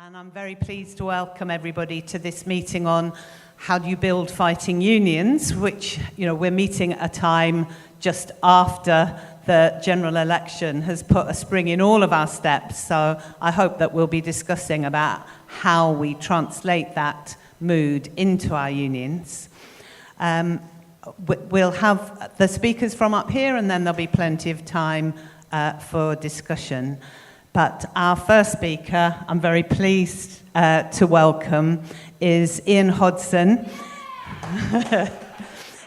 And I'm very pleased to welcome everybody to this meeting on how do you build fighting unions, which, we're meeting at a time just after the general election has put a spring in all of our steps. So I hope that we'll be discussing about how we translate that mood into our unions. We'll have the speakers from up here, and then there'll be plenty of time for discussion. But our first speaker, I'm very pleased to welcome, is Ian Hodson.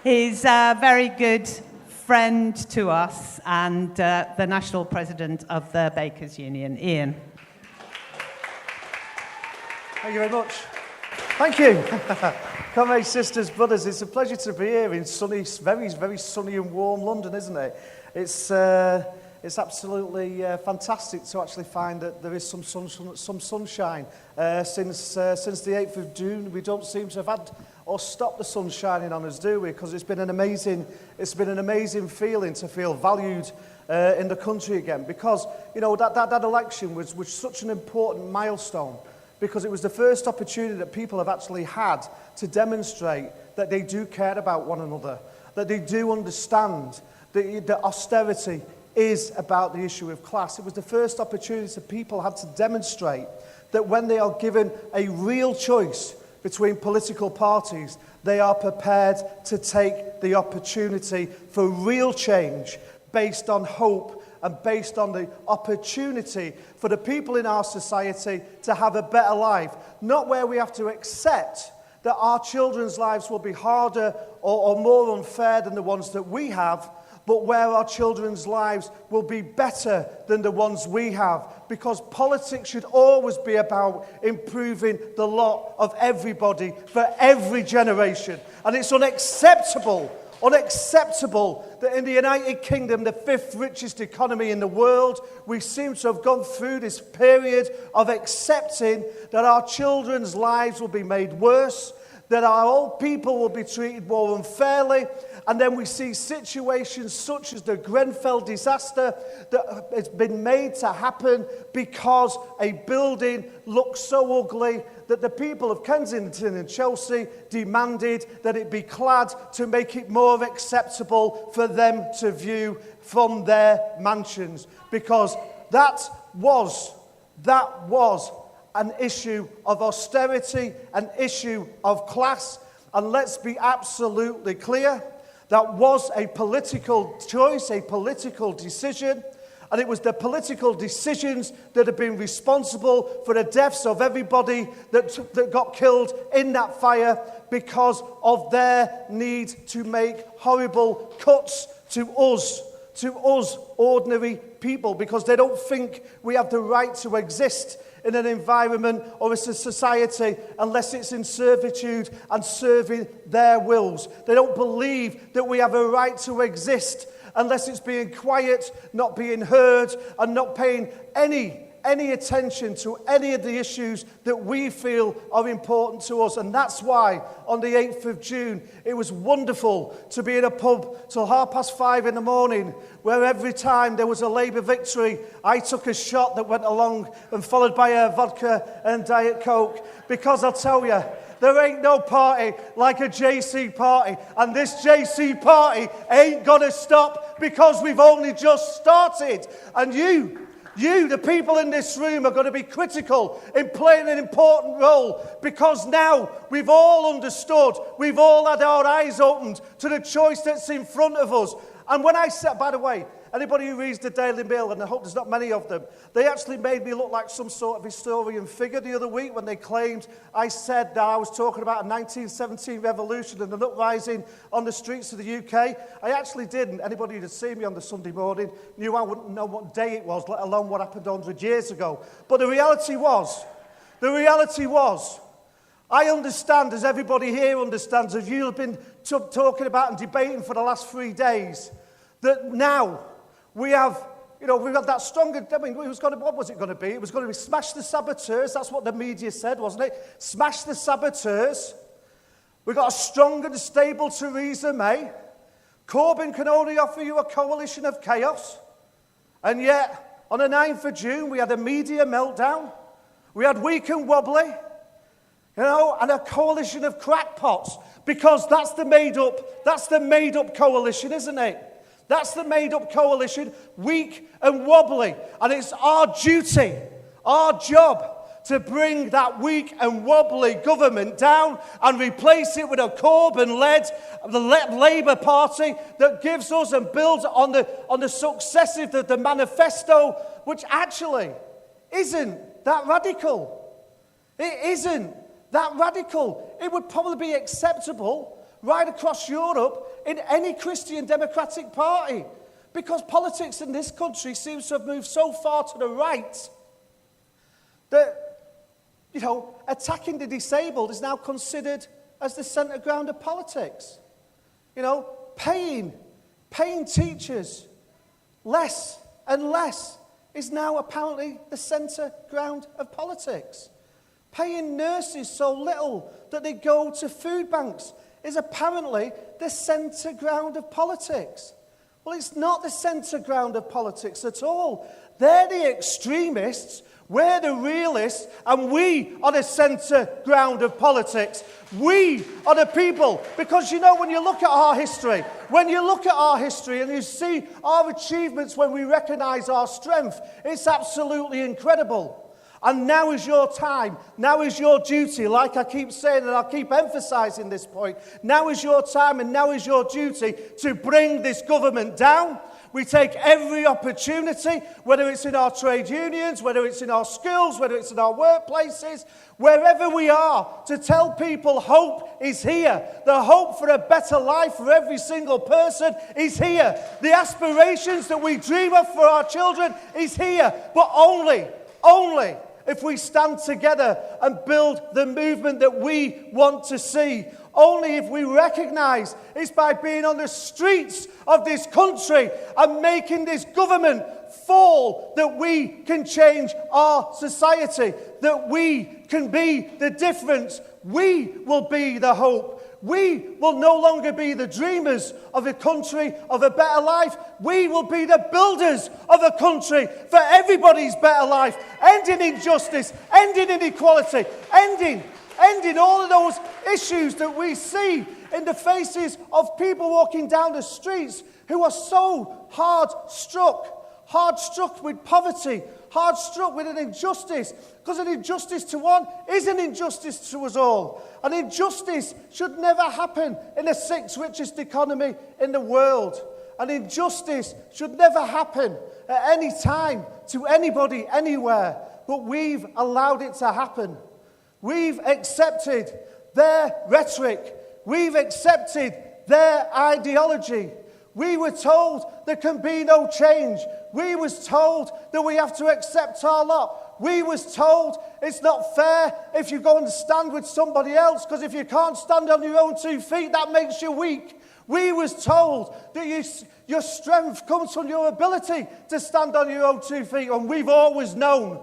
He's a very good friend to us and the national president of the Bakers Union. Ian. Thank you very much. Thank you. Comrades, sisters, brothers, it's a pleasure to be here in sunny, very, very sunny and warm London, isn't it? It's absolutely fantastic to actually find that there is some sunshine. Since the 8th of June, we don't seem to have had or stopped the sun shining on us, do we? Because it's been an amazing feeling to feel valued in the country again. Because that election was such an important milestone. Because it was the first opportunity that people have actually had to demonstrate that they do care about one another, that they do understand that austerity is about the issue of class. It was the first opportunity that people had to demonstrate that when they are given a real choice between political parties, they are prepared to take the opportunity for real change based on hope and based on the opportunity for the people in our society to have a better life. Not where we have to accept that our children's lives will be harder or more unfair than the ones that we have, but where our children's lives will be better than the ones we have. Because politics should always be about improving the lot of everybody for every generation. And it's unacceptable that in the United Kingdom, the 5th richest economy in the world, we seem to have gone through this period of accepting that our children's lives will be made worse, that our old people will be treated more unfairly, and then we see situations such as the Grenfell disaster that has been made to happen because a building looks so ugly that the people of Kensington and Chelsea demanded that it be clad to make it more acceptable for them to view from their mansions. Because that was an issue of austerity, an issue of class. And let's be absolutely clear, that was a political choice, a political decision. And it was the political decisions that have been responsible for the deaths of everybody that got killed in that fire because of their need to make horrible cuts to us ordinary people, because they don't think we have the right to exist in an environment or as a society unless it's in servitude and serving their wills. They don't believe that we have a right to exist unless it's being quiet, not being heard, and not paying any attention to any of the issues that we feel are important to us. And that's why on the 8th of June, it was wonderful to be in a pub till 5:30 in the morning, where every time there was a Labour victory, I took a shot that went along and followed by a vodka and Diet Coke. Because I'll tell you, there ain't no party like a JC party. And this JC party ain't gonna stop because we've only just started. And you, the people in this room, are going to be critical in playing an important role, because now we've all understood, we've all had our eyes opened to the choice that's in front of us. And when I said, by the way, anybody who reads the Daily Mail, and I hope there's not many of them, they actually made me look like some sort of historian figure the other week when they claimed I said that I was talking about a 1917 revolution and an uprising on the streets of the UK. I actually didn't. Anybody who'd seen me on the Sunday morning knew I wouldn't know what day it was, let alone what happened 100 years ago. But the reality was, I understand, as everybody here understands, as you've been talking about and debating for the last 3 days, that now we have, we've got that stronger, what was it going to be? It was going to be smash the saboteurs. That's what the media said, wasn't it? Smash the saboteurs. We've got a strong and stable Theresa May. Corbyn can only offer you a coalition of chaos. And yet, on the 9th of June, we had a media meltdown. We had weak and wobbly, and a coalition of crackpots, because that's the made-up coalition, isn't it? That's the made-up coalition, weak and wobbly. And it's our duty, our job, to bring that weak and wobbly government down and replace it with a Corbyn-led Labour Party that gives us and builds on the success of the manifesto, which actually isn't that radical. It isn't that radical. It would probably be acceptable right across Europe in any Christian Democratic Party, because politics in this country seems to have moved so far to the right that, attacking the disabled is now considered as the centre ground of politics. Paying teachers less and less is now apparently the centre ground of politics. Paying nurses so little that they go to food banks is apparently the centre ground of politics. Well, it's not the centre ground of politics at all. They're the extremists, we're the realists, and we are the centre ground of politics. We are the people. Because when you look at our history, and you see our achievements when we recognise our strength, it's absolutely incredible. And now is your time, now is your duty, like I keep saying, and I'll keep emphasising this point. Now is your time and now is your duty to bring this government down. We take every opportunity, whether it's in our trade unions, whether it's in our schools, whether it's in our workplaces, wherever we are, to tell people hope is here. The hope for a better life for every single person is here. The aspirations that we dream of for our children is here, but only if we stand together and build the movement that we want to see. Only if we recognise it's by being on the streets of this country and making this government fall that we can change our society, that we can be the difference. We will be the hope. We will no longer be the dreamers of a country of a better life. We will be the builders of a country for everybody's better life, ending injustice, ending inequality, ending all of those issues that we see in the faces of people walking down the streets who are so hard struck with poverty, hard struck with an injustice, because an injustice to one is an injustice to us all. An injustice should never happen in the sixth richest economy in the world. An injustice should never happen at any time to anybody, anywhere. But we've allowed it to happen. We've accepted their rhetoric. We've accepted their ideology. We were told there can be no change. We was told that we have to accept our lot. We was told it's not fair if you go and stand with somebody else, because if you can't stand on your own 2 feet, that makes you weak. We was told that your strength comes from your ability to stand on your own 2 feet, and we've always known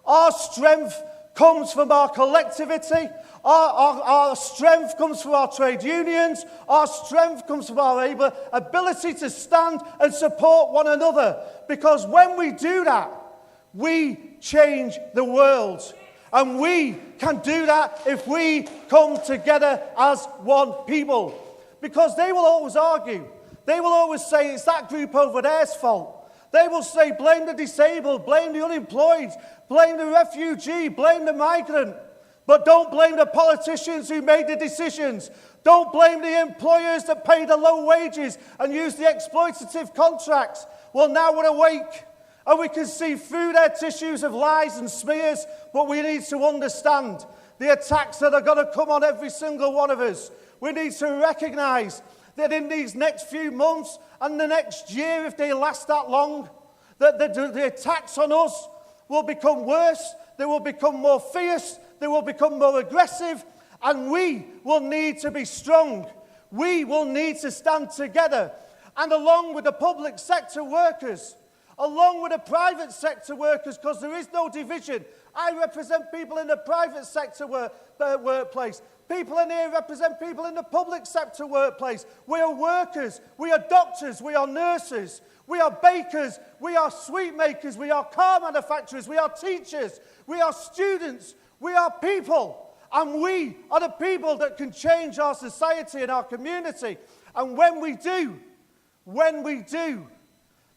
our strength comes from our collectivity. Our strength comes from our trade unions. Our strength comes from our ability to stand and support one another. Because when we do that, we change the world. And we can do that if we come together as one people. Because they will always argue. They will always say it's that group over there's fault. They will say blame the disabled, blame the unemployed, blame the refugee, blame the migrant. But don't blame the politicians who made the decisions. Don't blame the employers that pay the low wages and use the exploitative contracts. Well, now we're awake and we can see through their tissues of lies and smears, but we need to understand the attacks that are going to come on every single one of us. We need to recognise that in these next few months and the next year, if they last that long, that the attacks on us will become worse, they will become more fierce, they will become more aggressive, and we will need to be strong. We will need to stand together. And along with the public sector workers, along with the private sector workers, because there is no division. I represent people in the private sector workplace. People in here represent people in the public sector workplace. We are workers, we are doctors, we are nurses, we are bakers, we are sweet makers, we are car manufacturers, we are teachers, we are students, we are people. And we are the people that can change our society and our community. And when we do,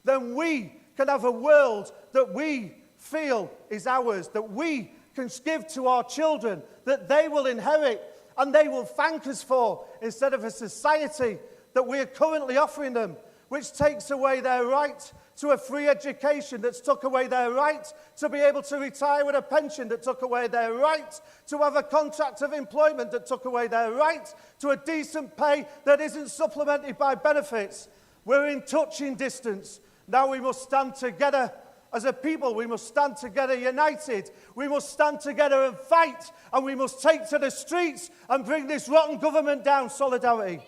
then we can have a world that we feel is ours, that we can give to our children, that they will inherit and they will thank us for, instead of a society that we are currently offering them, which takes away their right to a free education, that's took away their right to be able to retire with a pension, that took away their right to have a contract of employment, that took away their right to a decent pay that isn't supplemented by benefits. We're in touching distance. Now we must stand together as a people. We must stand together united. We must stand together and fight, and we must take to the streets and bring this rotten government down. Solidarity.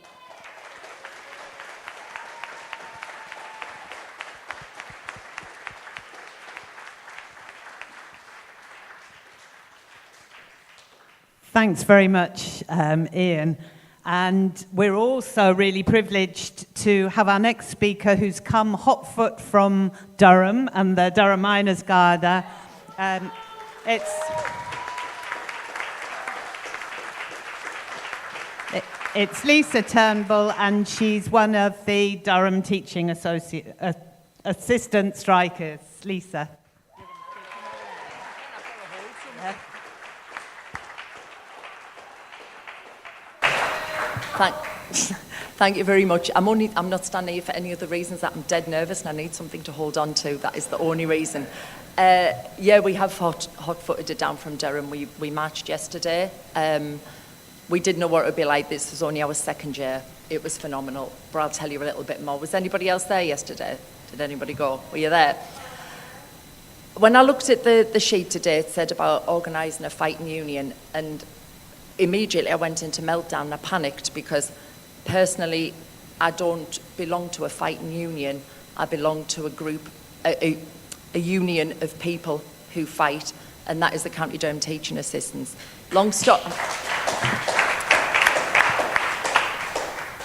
Thanks very much, Ian. And we're also really privileged to have our next speaker, who's come hot foot from Durham and the Durham Miners' Garda. It's Lisa Turnbull, and she's one of the Durham teaching assistant strikers. Lisa. Thank you very much. I'm not standing here for any other reasons that I'm dead nervous and I need something to hold on to. That is the only reason. Yeah, we have hot-footed it down from Durham. We marched yesterday. We didn't know what it would be like. This was only our second year. It was phenomenal. But I'll tell you a little bit more. Was anybody else there yesterday? Did anybody go? Were you there? When I looked at the sheet today, it said about organising a fighting union, and immediately I went into meltdown and I panicked, because personally I don't belong to a fighting union. I belong to a group, a union of people who fight, and that is the County Durham Teaching Assistants.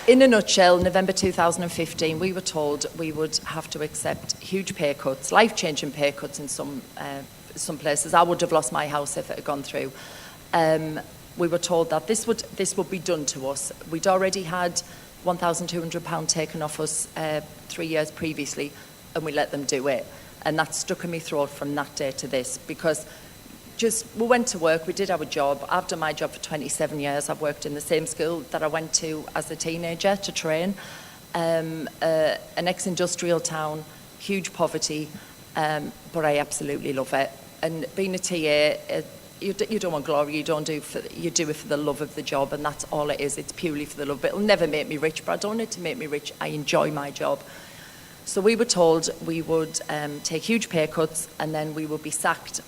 In a nutshell, November 2015, we were told we would have to accept huge pay cuts, life-changing pay cuts in some places. I would have lost my house if it had gone through. We were told that this would be done to us. We'd already had £1,200 taken off us 3 years previously, and we let them do it. And that stuck in my throat from that day to this, because we went to work, we did our job. I've done my job for 27 years. I've worked in the same school that I went to as a teenager to train. An ex-industrial town, huge poverty, but I absolutely love it. And being a TA, you don't want glory, you do it for the love of the job, and that's all it is. It's purely for the love. It'll never make me rich, but I don't want it to make me rich. I enjoy my job. So we were told we would take huge pay cuts, and then we would be sacked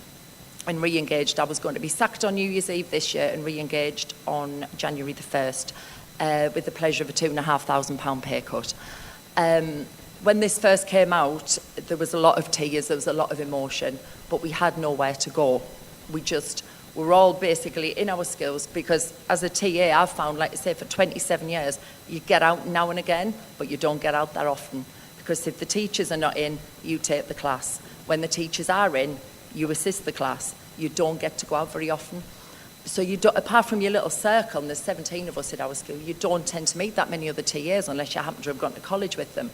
and re-engaged. I was going to be sacked on New Year's Eve this year and re-engaged on January the 1st with the pleasure of a £2,500 pay cut. When this first came out, there was a lot of tears, there was a lot of emotion, but we had nowhere to go. We're all basically in our skills, because as a TA, I've found, like I say, for 27 years, you get out now and again, but you don't get out that often. Because if the teachers are not in, you take the class. When the teachers are in, you assist the class. You don't get to go out very often. So you don't, apart from your little circle, and there's 17 of us at our school, you don't tend to meet that many other TAs unless you happen to have gone to college with them.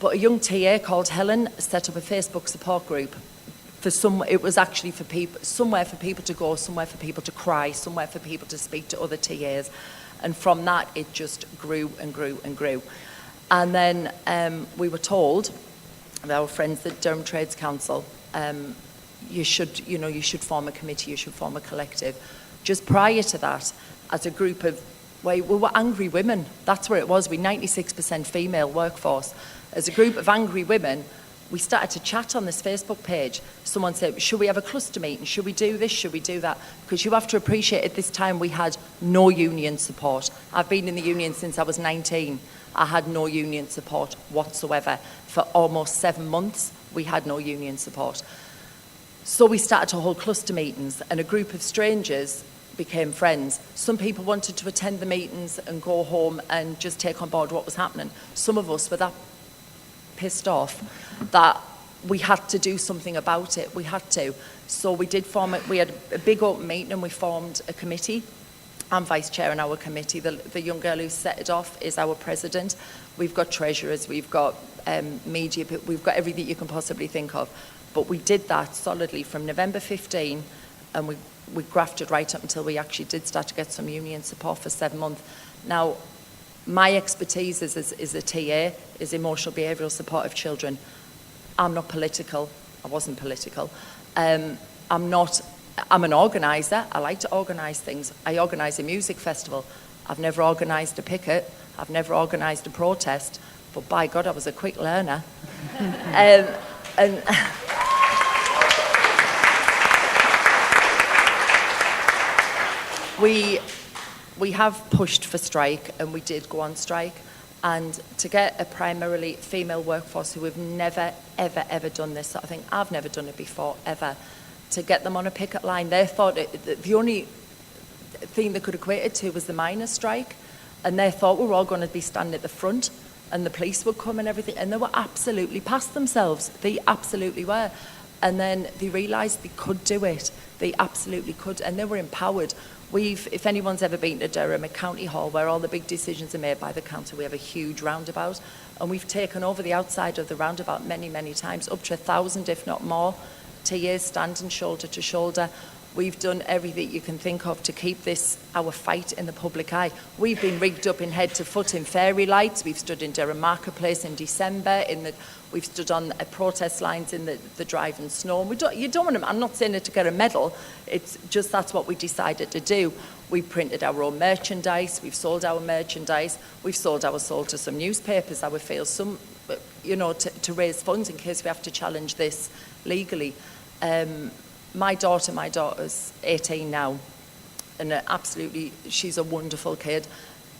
But a young TA called Helen set up a Facebook support group. It was actually for people, somewhere for people to go, somewhere for people to cry, somewhere for people to speak to other TAs. And from that, it just grew and grew and grew. And then we were told, by our friends at Durham Trades Council, you should form a committee, you should form a collective. Just prior to that, as a group of, we were angry women. That's where it was. We 96% female workforce. As a group of angry women, we started to chat on this Facebook page. Someone said, should we have a cluster meeting? Should we do this? Should we do that? Because you have to appreciate at this time we had no union support. I've been in the union since I was 19. I had no union support whatsoever. For almost 7 months, we had no union support. So we started to hold cluster meetings, and a group of strangers became friends. Some people wanted to attend the meetings and go home and just take on board what was happening. Some of us were that pissed off that we had to do something about it. We had to. So we did form it. We had a big open meeting and we formed a committee. I'm vice chair in our committee. The young girl who set it off is our president. We've got treasurers, we've got media, we've got everything you can possibly think of. But we did that solidly from November 15, and we grafted right up until we actually did start to get some union support for 7 months. Now, my expertise is a TA, is emotional behavioural support of children. I'm not political. I wasn't political. I'm an organiser. I like to organise things. I organise a music festival. I've never organised a picket. I've never organised a protest. But by God, I was a quick learner. And we have pushed for strike, and we did go on strike. And to get a primarily female workforce who have never, ever, ever done this sort of thing, I've never done it before, ever, to get them on a picket line, they thought the only thing they could equate it to was the miners' strike, and they thought we were all going to be standing at the front and the police would come and everything, and they were absolutely past themselves. They absolutely were. And then they realised they could do it. They absolutely could, and they were empowered. If anyone's ever been to Durham, at County Hall, where all the big decisions are made by the council, we have a huge roundabout, and we've taken over the outside of the roundabout many, many times, up to 1,000, if not more. TAs standing shoulder to shoulder. We've done everything you can think of to keep this our fight in the public eye. We've been rigged up in head to foot in fairy lights. We've stood in Durham Marketplace in December. We've stood on protest lines in the driving snow. You don't want to, I'm not saying it to get a medal. It's just that's what we decided to do. We printed our own merchandise. We've sold our merchandise. We've sold our soul to some newspapers. Our fails some, to raise funds in case we have to challenge this legally. My daughter's 18 now, and absolutely, she's a wonderful kid,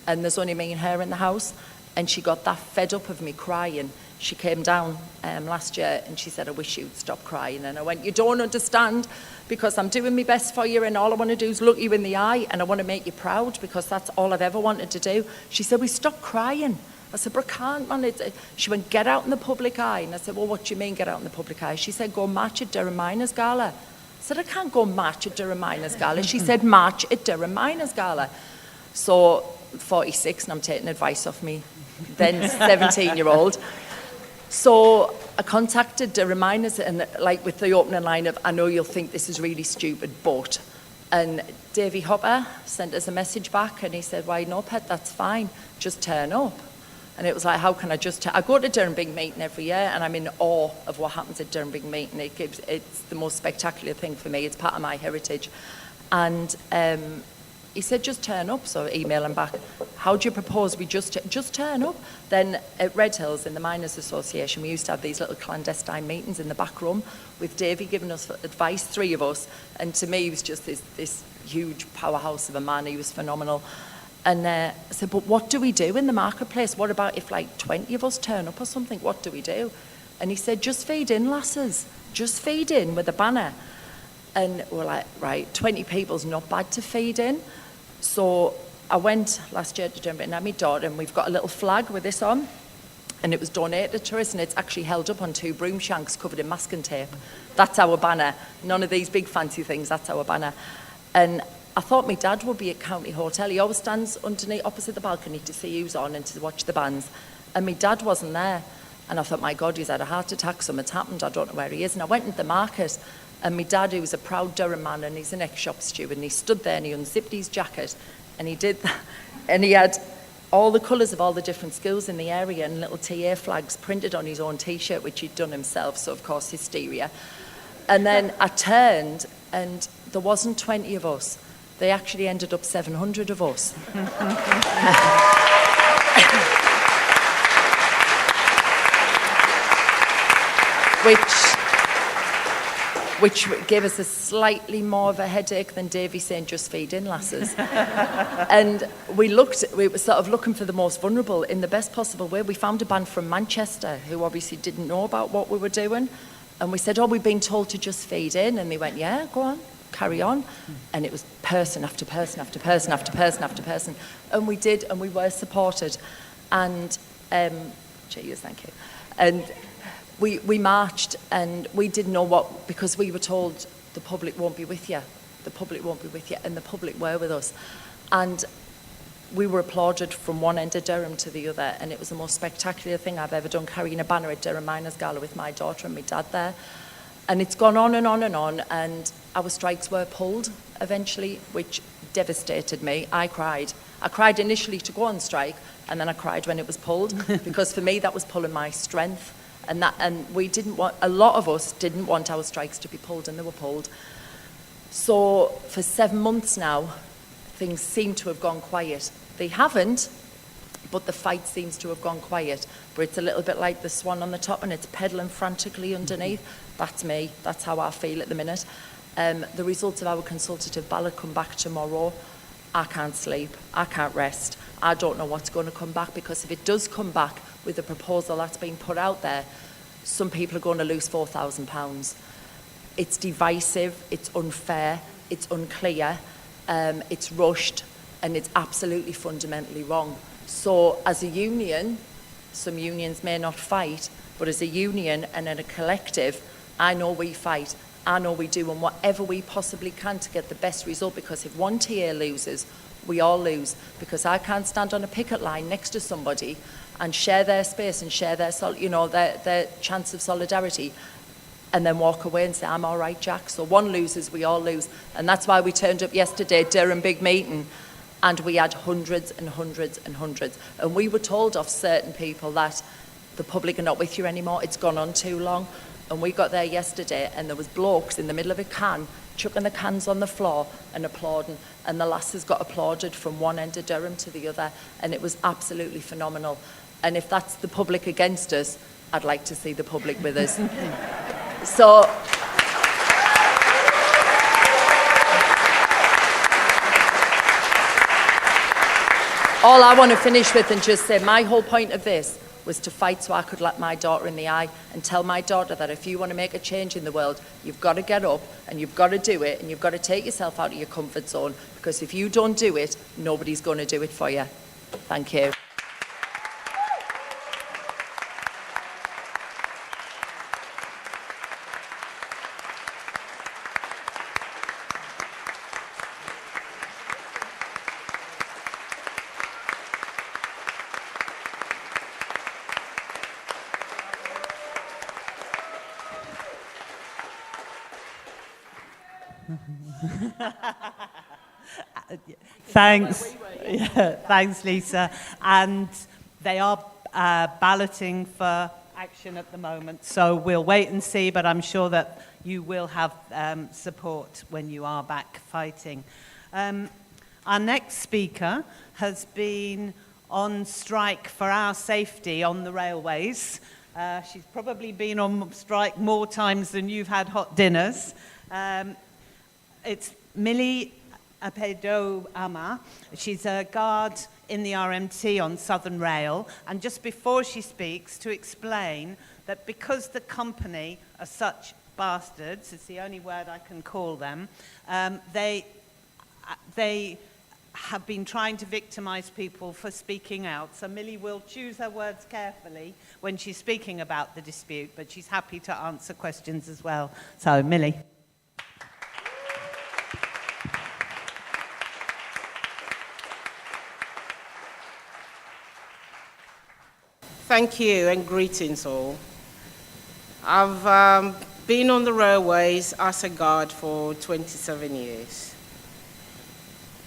and there's only me and her in the house, and she got that fed up of me crying. She came down last year and she said, I wish you'd stop crying. And I went, you don't understand, because I'm doing my best for you, and all I want to do is look you in the eye, and I want to make you proud, because that's all I've ever wanted to do. She said, we stop crying. I said, but I can't, man. She went, get out in the public eye. And I said, well, what do you mean get out in the public eye? She said, go march at Durham Miners Gala. I said, I can't go march at Durham Miners Gala. She said, march at Durham Miners Gala. So, 46, and I'm taking advice off me then 17-year-old. So I contacted Durham Miners, and like with the opening line of, I know you'll think this is really stupid, but... And Davy Hopper sent us a message back, and he said, why no, pet, that's fine. Just turn up. And it was like, how can I just... I go to Durham Big Meeting every year, and I'm in awe of what happens at Durham Big Meeting. It's the most spectacular thing for me. It's part of my heritage. And he said, just turn up. So I emailed him back, how do you propose we just turn up? Then at Red Hills, in the Miners Association, we used to have these little clandestine meetings in the back room with Davy giving us advice, 3 of us. And to me, he was just this huge powerhouse of a man. He was phenomenal. And I said, but what do we do in the marketplace? What about if like 20 of us turn up or something? What do we do? And he said, just feed in, lasses. Just feed in with a banner. And we're like, right, 20 people's not bad to feed in. So I went last year to Durham and had my daughter, and we've got a little flag with this on. And it was donated to us, and it's actually held up on 2 broom shanks covered in masking tape. That's our banner. None of these big fancy things, that's our banner. And I thought my dad would be at County Hotel. He always stands underneath, opposite the balcony to see who's on and to watch the bands. And my dad wasn't there. And I thought, my God, he's had a heart attack, something's happened, I don't know where he is. And I went into the market, and my dad, who was a proud Durham man, and he's an ex-shop steward, and he stood there and he unzipped his jacket, and he did that. And he had all the colours of all the different schools in the area and little TA flags printed on his own T-shirt, which he'd done himself, so of course, hysteria. And then I turned, and there wasn't 20 of us. They actually ended up 700 of us. Which gave us a slightly more of a headache than Davy saying, just feed in, lasses. And we were sort of looking for the most vulnerable in the best possible way. We found a band from Manchester who obviously didn't know about what we were doing. And we said, oh, we've been told to just feed in. And they went, yeah, go on. carry on. And it was person after person after person after person after person. And we did, and we were supported. And, cheers, thank you. And we marched, and we didn't know what, because we were told the public won't be with you. The public won't be with you, and the public were with us. And we were applauded from one end of Durham to the other, and it was the most spectacular thing I've ever done, carrying a banner at Durham Miners' Gala with my daughter and my dad there. And it's gone on and on and on, and our strikes were pulled eventually, which devastated me. I cried. I cried initially to go on strike, and then I cried when it was pulled, because for me that was pulling my strength. And we didn't want, a lot of us didn't want our strikes to be pulled, and they were pulled. So for 7 months now, things seem to have gone quiet. They haven't, but the fight seems to have gone quiet. But it's a little bit like the swan on the top, and it's pedalling frantically underneath. That's me. That's how I feel at the minute. The results of our consultative ballot come back tomorrow. I can't sleep. I can't rest. I don't know what's going to come back, because if it does come back with the proposal that's been put out there, some people are going to lose £4,000. It's divisive, it's unfair, it's unclear, it's rushed, and it's absolutely fundamentally wrong. So as a union, some unions may not fight, but as a union and in a collective, I know we fight, I know we do, and whatever we possibly can to get the best result, because if one TA loses, we all lose, because I can't stand on a picket line next to somebody and share their space and share their chance of solidarity, and then walk away and say, I'm all right, Jack. So one loses, we all lose. And that's why we turned up yesterday, Durham big meeting, and we had hundreds and hundreds and hundreds. And we were told off certain people that the public are not with you anymore, it's gone on too long. And we got there yesterday, and there was blokes in the middle of a can, chucking the cans on the floor and applauding. And the lasses got applauded from one end of Durham to the other, and it was absolutely phenomenal. And if that's the public against us, I'd like to see the public with us. So, all I want to finish with and just say, my whole point of this was to fight so I could look my daughter in the eye and tell my daughter that if you want to make a change in the world, you've got to get up and you've got to do it, and you've got to take yourself out of your comfort zone, because if you don't do it, nobody's going to do it for you. Thank you. Thanks. Yeah, thanks, Lisa. And they are balloting for action at the moment, so we'll wait and see, but I'm sure that you will have support when you are back fighting. Our next speaker has been on strike for our safety on the railways. She's probably been on strike more times than you've had hot dinners. It's Millie Apedo-Ama. She's a guard in the RMT on Southern Rail, and just before she speaks, to explain that because the company are such bastards, it's the only word I can call them, they have been trying to victimize people for speaking out. So Millie will choose her words carefully when she's speaking about the dispute, but she's happy to answer questions as well. So Millie. Thank you and greetings all. I've been on the railways as a guard for 27 years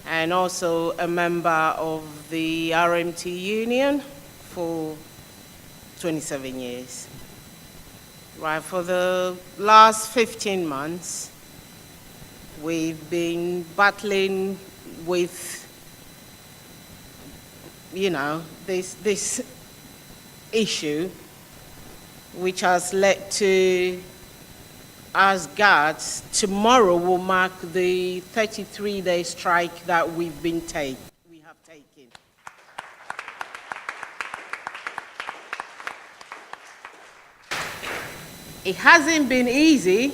and also a member of the RMT union for 27 years. Right, for the last 15 months, we've been battling with, this issue, which has led to, as guards, tomorrow will mark the 33-day strike that we have taken. It hasn't been easy,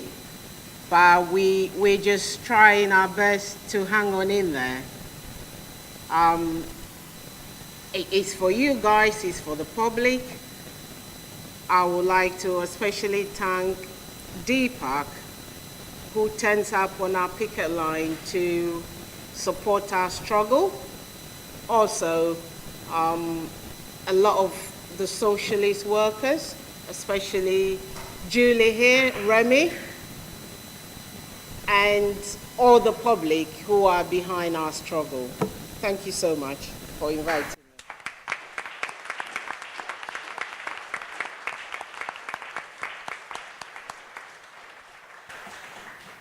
but we're just trying our best to hang on in there. It's for you guys, it's for the public. I would like to especially thank Deepak, who turns up on our picket line to support our struggle. Also, a lot of the socialist workers, especially Julie here, Remy, and all the public who are behind our struggle. Thank you so much for inviting me.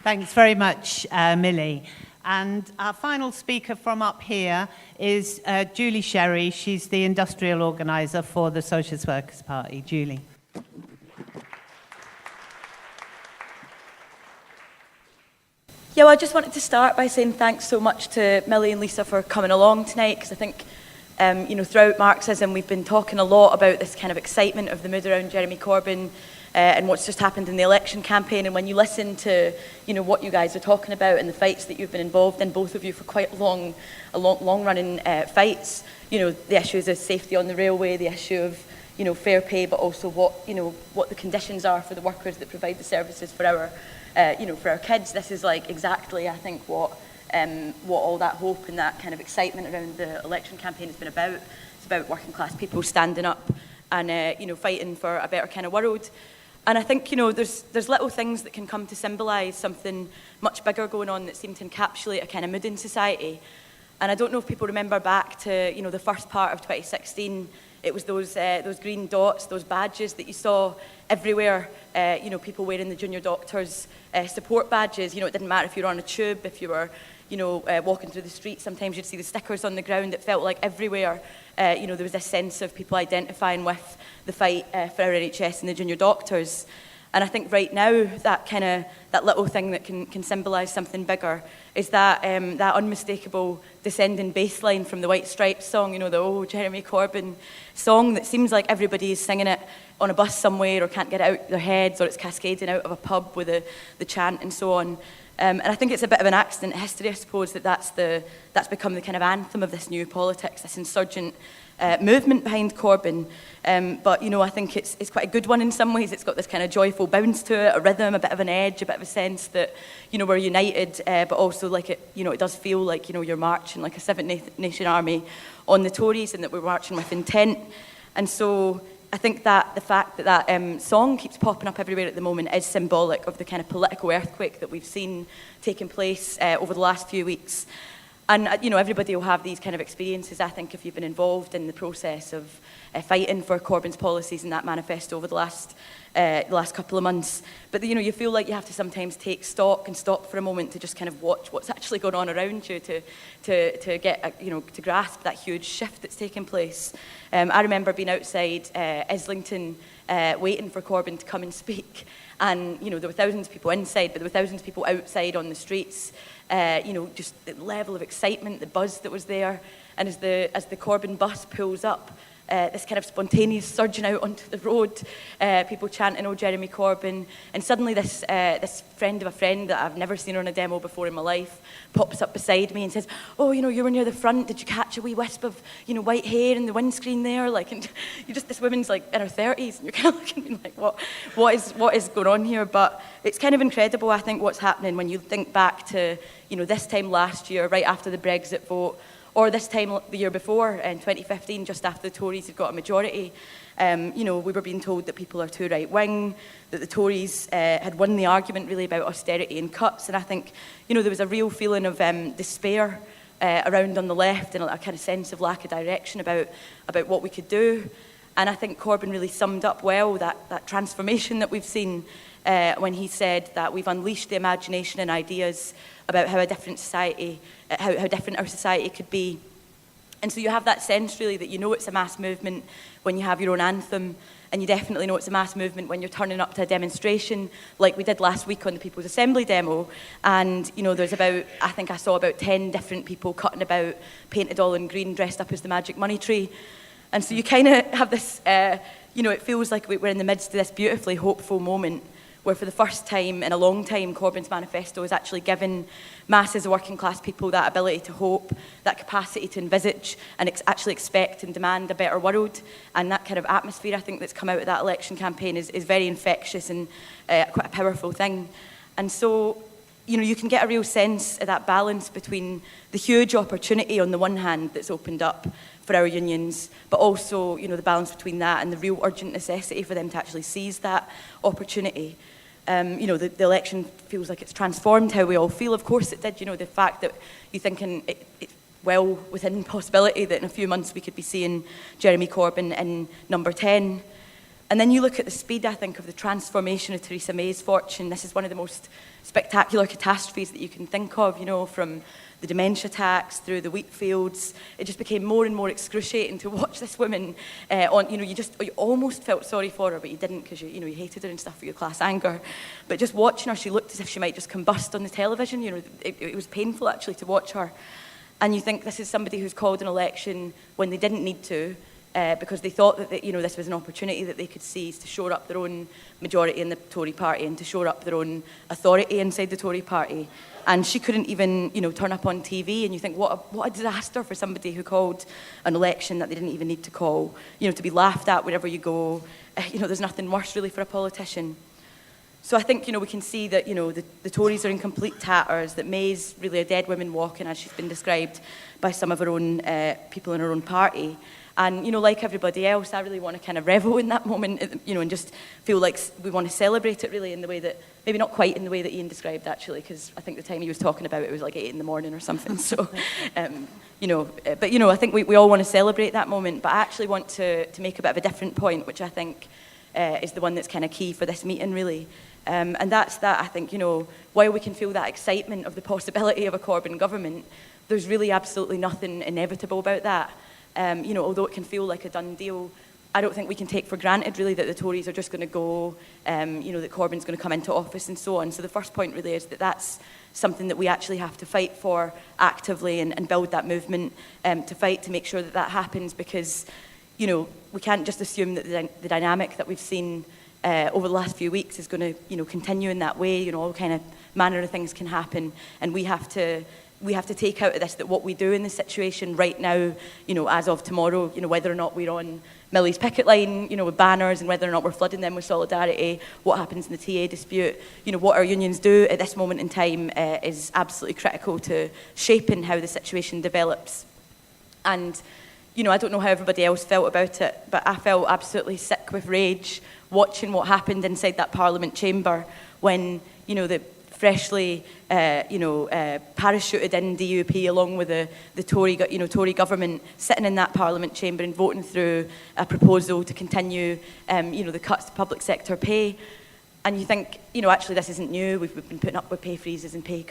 Thanks very much, Millie. And our final speaker from up here is Julie Sherry. She's the industrial organiser for the Socialist Workers' Party. Julie. Yeah, well, I just wanted to start by saying thanks so much to Millie and Lisa for coming along tonight, because I think, throughout Marxism, we've been talking a lot about this kind of excitement of the mood around Jeremy Corbyn and what's just happened in the election campaign. And when you listen to, what you guys are talking about and the fights that you've been involved in, both of you for quite long-running fights, the issues of safety on the railway, the issue of, fair pay, but also what the conditions are for the workers that provide the services for our for our kids. This is like exactly, I think, what all that hope and that kind of excitement around the election campaign has been about. It's about working class people standing up and fighting for a better kind of world. And I think there's little things that can come to symbolise something much bigger going on that seem to encapsulate a kind of mood in society. And I don't know if people remember back to the first part of 2016. It was those green dots, those badges that you saw everywhere. People wearing the junior doctors' support badges. It didn't matter if you were on a tube, if you were, walking through the street. Sometimes you'd see the stickers on the ground. It felt like everywhere, there was this sense of people identifying with the fight for our NHS and the junior doctors. And I think right now that little thing that can symbolise something bigger is that unmistakable descending bass line from the White Stripes song, the old Jeremy Corbyn song that seems like everybody is singing it on a bus somewhere or can't get it out their heads, or it's cascading out of a pub with the chant and so on. And I think it's a bit of an accident history, I suppose, that's become the kind of anthem of this new politics, this insurgent movement behind Corbyn. But I think it's quite a good one in some ways. It's got this kind of joyful bounce to it, a rhythm, a bit of an edge, a bit of a sense that we're united, but also like it does feel like you're marching like a Seventh Nation army on the Tories, and that we're marching with intent. And so I think that the fact that song keeps popping up everywhere at the moment is symbolic of the kind of political earthquake that we've seen taking place over the last few weeks. And, everybody will have these kind of experiences, I think, if you've been involved in the process of fighting for Corbyn's policies and that manifesto over the last couple of months. But, you feel like you have to sometimes take stock and stop for a moment to just kind of watch what's actually going on around you to get, to grasp that huge shift that's taken place. I remember being outside Islington waiting for Corbyn to come and speak. And, there were thousands of people inside, but there were thousands of people outside on the streets. Just the level of excitement, the buzz that was there. And as the Corbyn bus pulls up, this kind of spontaneous surging out onto the road, people chanting, "Oh, Jeremy Corbyn." And suddenly this friend of a friend that I've never seen on a demo before in my life pops up beside me and says, "Oh, you were near the front. Did you catch a wee wisp of, white hair in the windscreen there?" And this woman's like in her 30s, and you're kind of looking at me like, what is going on here? But it's kind of incredible, I think, what's happening when you think back to, this time last year, right after the Brexit vote, or this time the year before, in 2015, just after the Tories had got a majority. We were being told that people are too right-wing, that the Tories had won the argument really about austerity and cuts. And I think, there was a real feeling of despair around on the left, and a kind of sense of lack of direction about what we could do. And I think Corbyn really summed up well that transformation that we've seen when he said that we've unleashed the imagination and ideas about how a different society, how different our society could be. And so you have that sense really that it's a mass movement when you have your own anthem, and you definitely know it's a mass movement when you're turning up to a demonstration like we did last week on the People's Assembly demo. And there's I think I saw about 10 different people cutting about, painted all in green, dressed up as the Magic Money Tree. And so you kind of have this, it feels like we're in the midst of this beautifully hopeful moment where for the first time in a long time, Corbyn's manifesto has actually given masses of working class people that ability to hope, that capacity to envisage and actually expect and demand a better world. And that kind of atmosphere, I think, that's come out of that election campaign is very infectious and quite a powerful thing. And so, you know, you can get a real sense of that balance between the huge opportunity on the one hand that's opened up for our unions, but also, you know, the balance between that and the real urgent necessity for them to actually seize that opportunity. You know, the election feels like it's transformed how we all feel. Of course it did. You know, the fact that you think it's well within possibility that in a few months we could be seeing Jeremy Corbyn in number 10. And then you look at the speed, I think, of the transformation of Theresa May's fortune. This is one of the most spectacular catastrophes that you can think of, you know, from the dementia tax through the wheat fields. It just became more and more excruciating to watch this woman you know, you almost felt sorry for her, but you didn't because you hated her and stuff for your class anger. But just watching her, she looked as if she might just combust on the television. You know, it was painful actually to watch her. And you think this is somebody who's called an election when they didn't need to, because they thought that you know, this was an opportunity that they could seize to shore up their own majority in the Tory party and to shore up their own authority inside the Tory party. And she couldn't even, you know, turn up on TV, and you think, what a disaster for somebody who called an election that they didn't even need to call, you know, to be laughed at wherever you go. You know, there's nothing worse really for a politician. So I think, you know, we can see that, you know, the Tories are in complete tatters, that May's really a dead woman walking, as she's been described by some of her own people in her own party. And, you know, like everybody else, I really want to kind of revel in that moment, you know, and just feel like we want to celebrate it really in the way that, maybe not quite in the way that Ian described actually, because I think the time he was talking about it was like 8 in the morning or something. So, you know, but, you know, I think we all want to celebrate that moment, but I actually want to make a bit of a different point, which I think is the one that's kind of key for this meeting really. And that's that, I think, you know, while we can feel that excitement of the possibility of a Corbyn government, there's really absolutely nothing inevitable about that. You know, although it can feel like a done deal, I don't think we can take for granted really that the Tories are just going to go, you know, that Corbyn's going to come into office and so on. So the first point really is that that's something that we actually have to fight for actively and build that movement to fight to make sure that that happens, because, you know, we can't just assume that the dynamic that we've seen over the last few weeks is going to, you know, continue in that way. You know, all kind of manner of things can happen, and we have to take out of this that what we do in this situation right now, you know, as of tomorrow, you know, whether or not we're on Millie's picket line, you know, with banners, and whether or not we're flooding them with solidarity, what happens in the TA dispute, you know, what our unions do at this moment in time is absolutely critical to shaping how the situation develops. And, you know, I don't know how everybody else felt about it, but I felt absolutely sick with rage watching what happened inside that Parliament chamber when, you know, the freshly, parachuted in DUP along with the Tory government sitting in that Parliament chamber and voting through a proposal to continue, the cuts to public sector pay. And you think, you know, actually this isn't new. We've been putting up with pay freezes and pay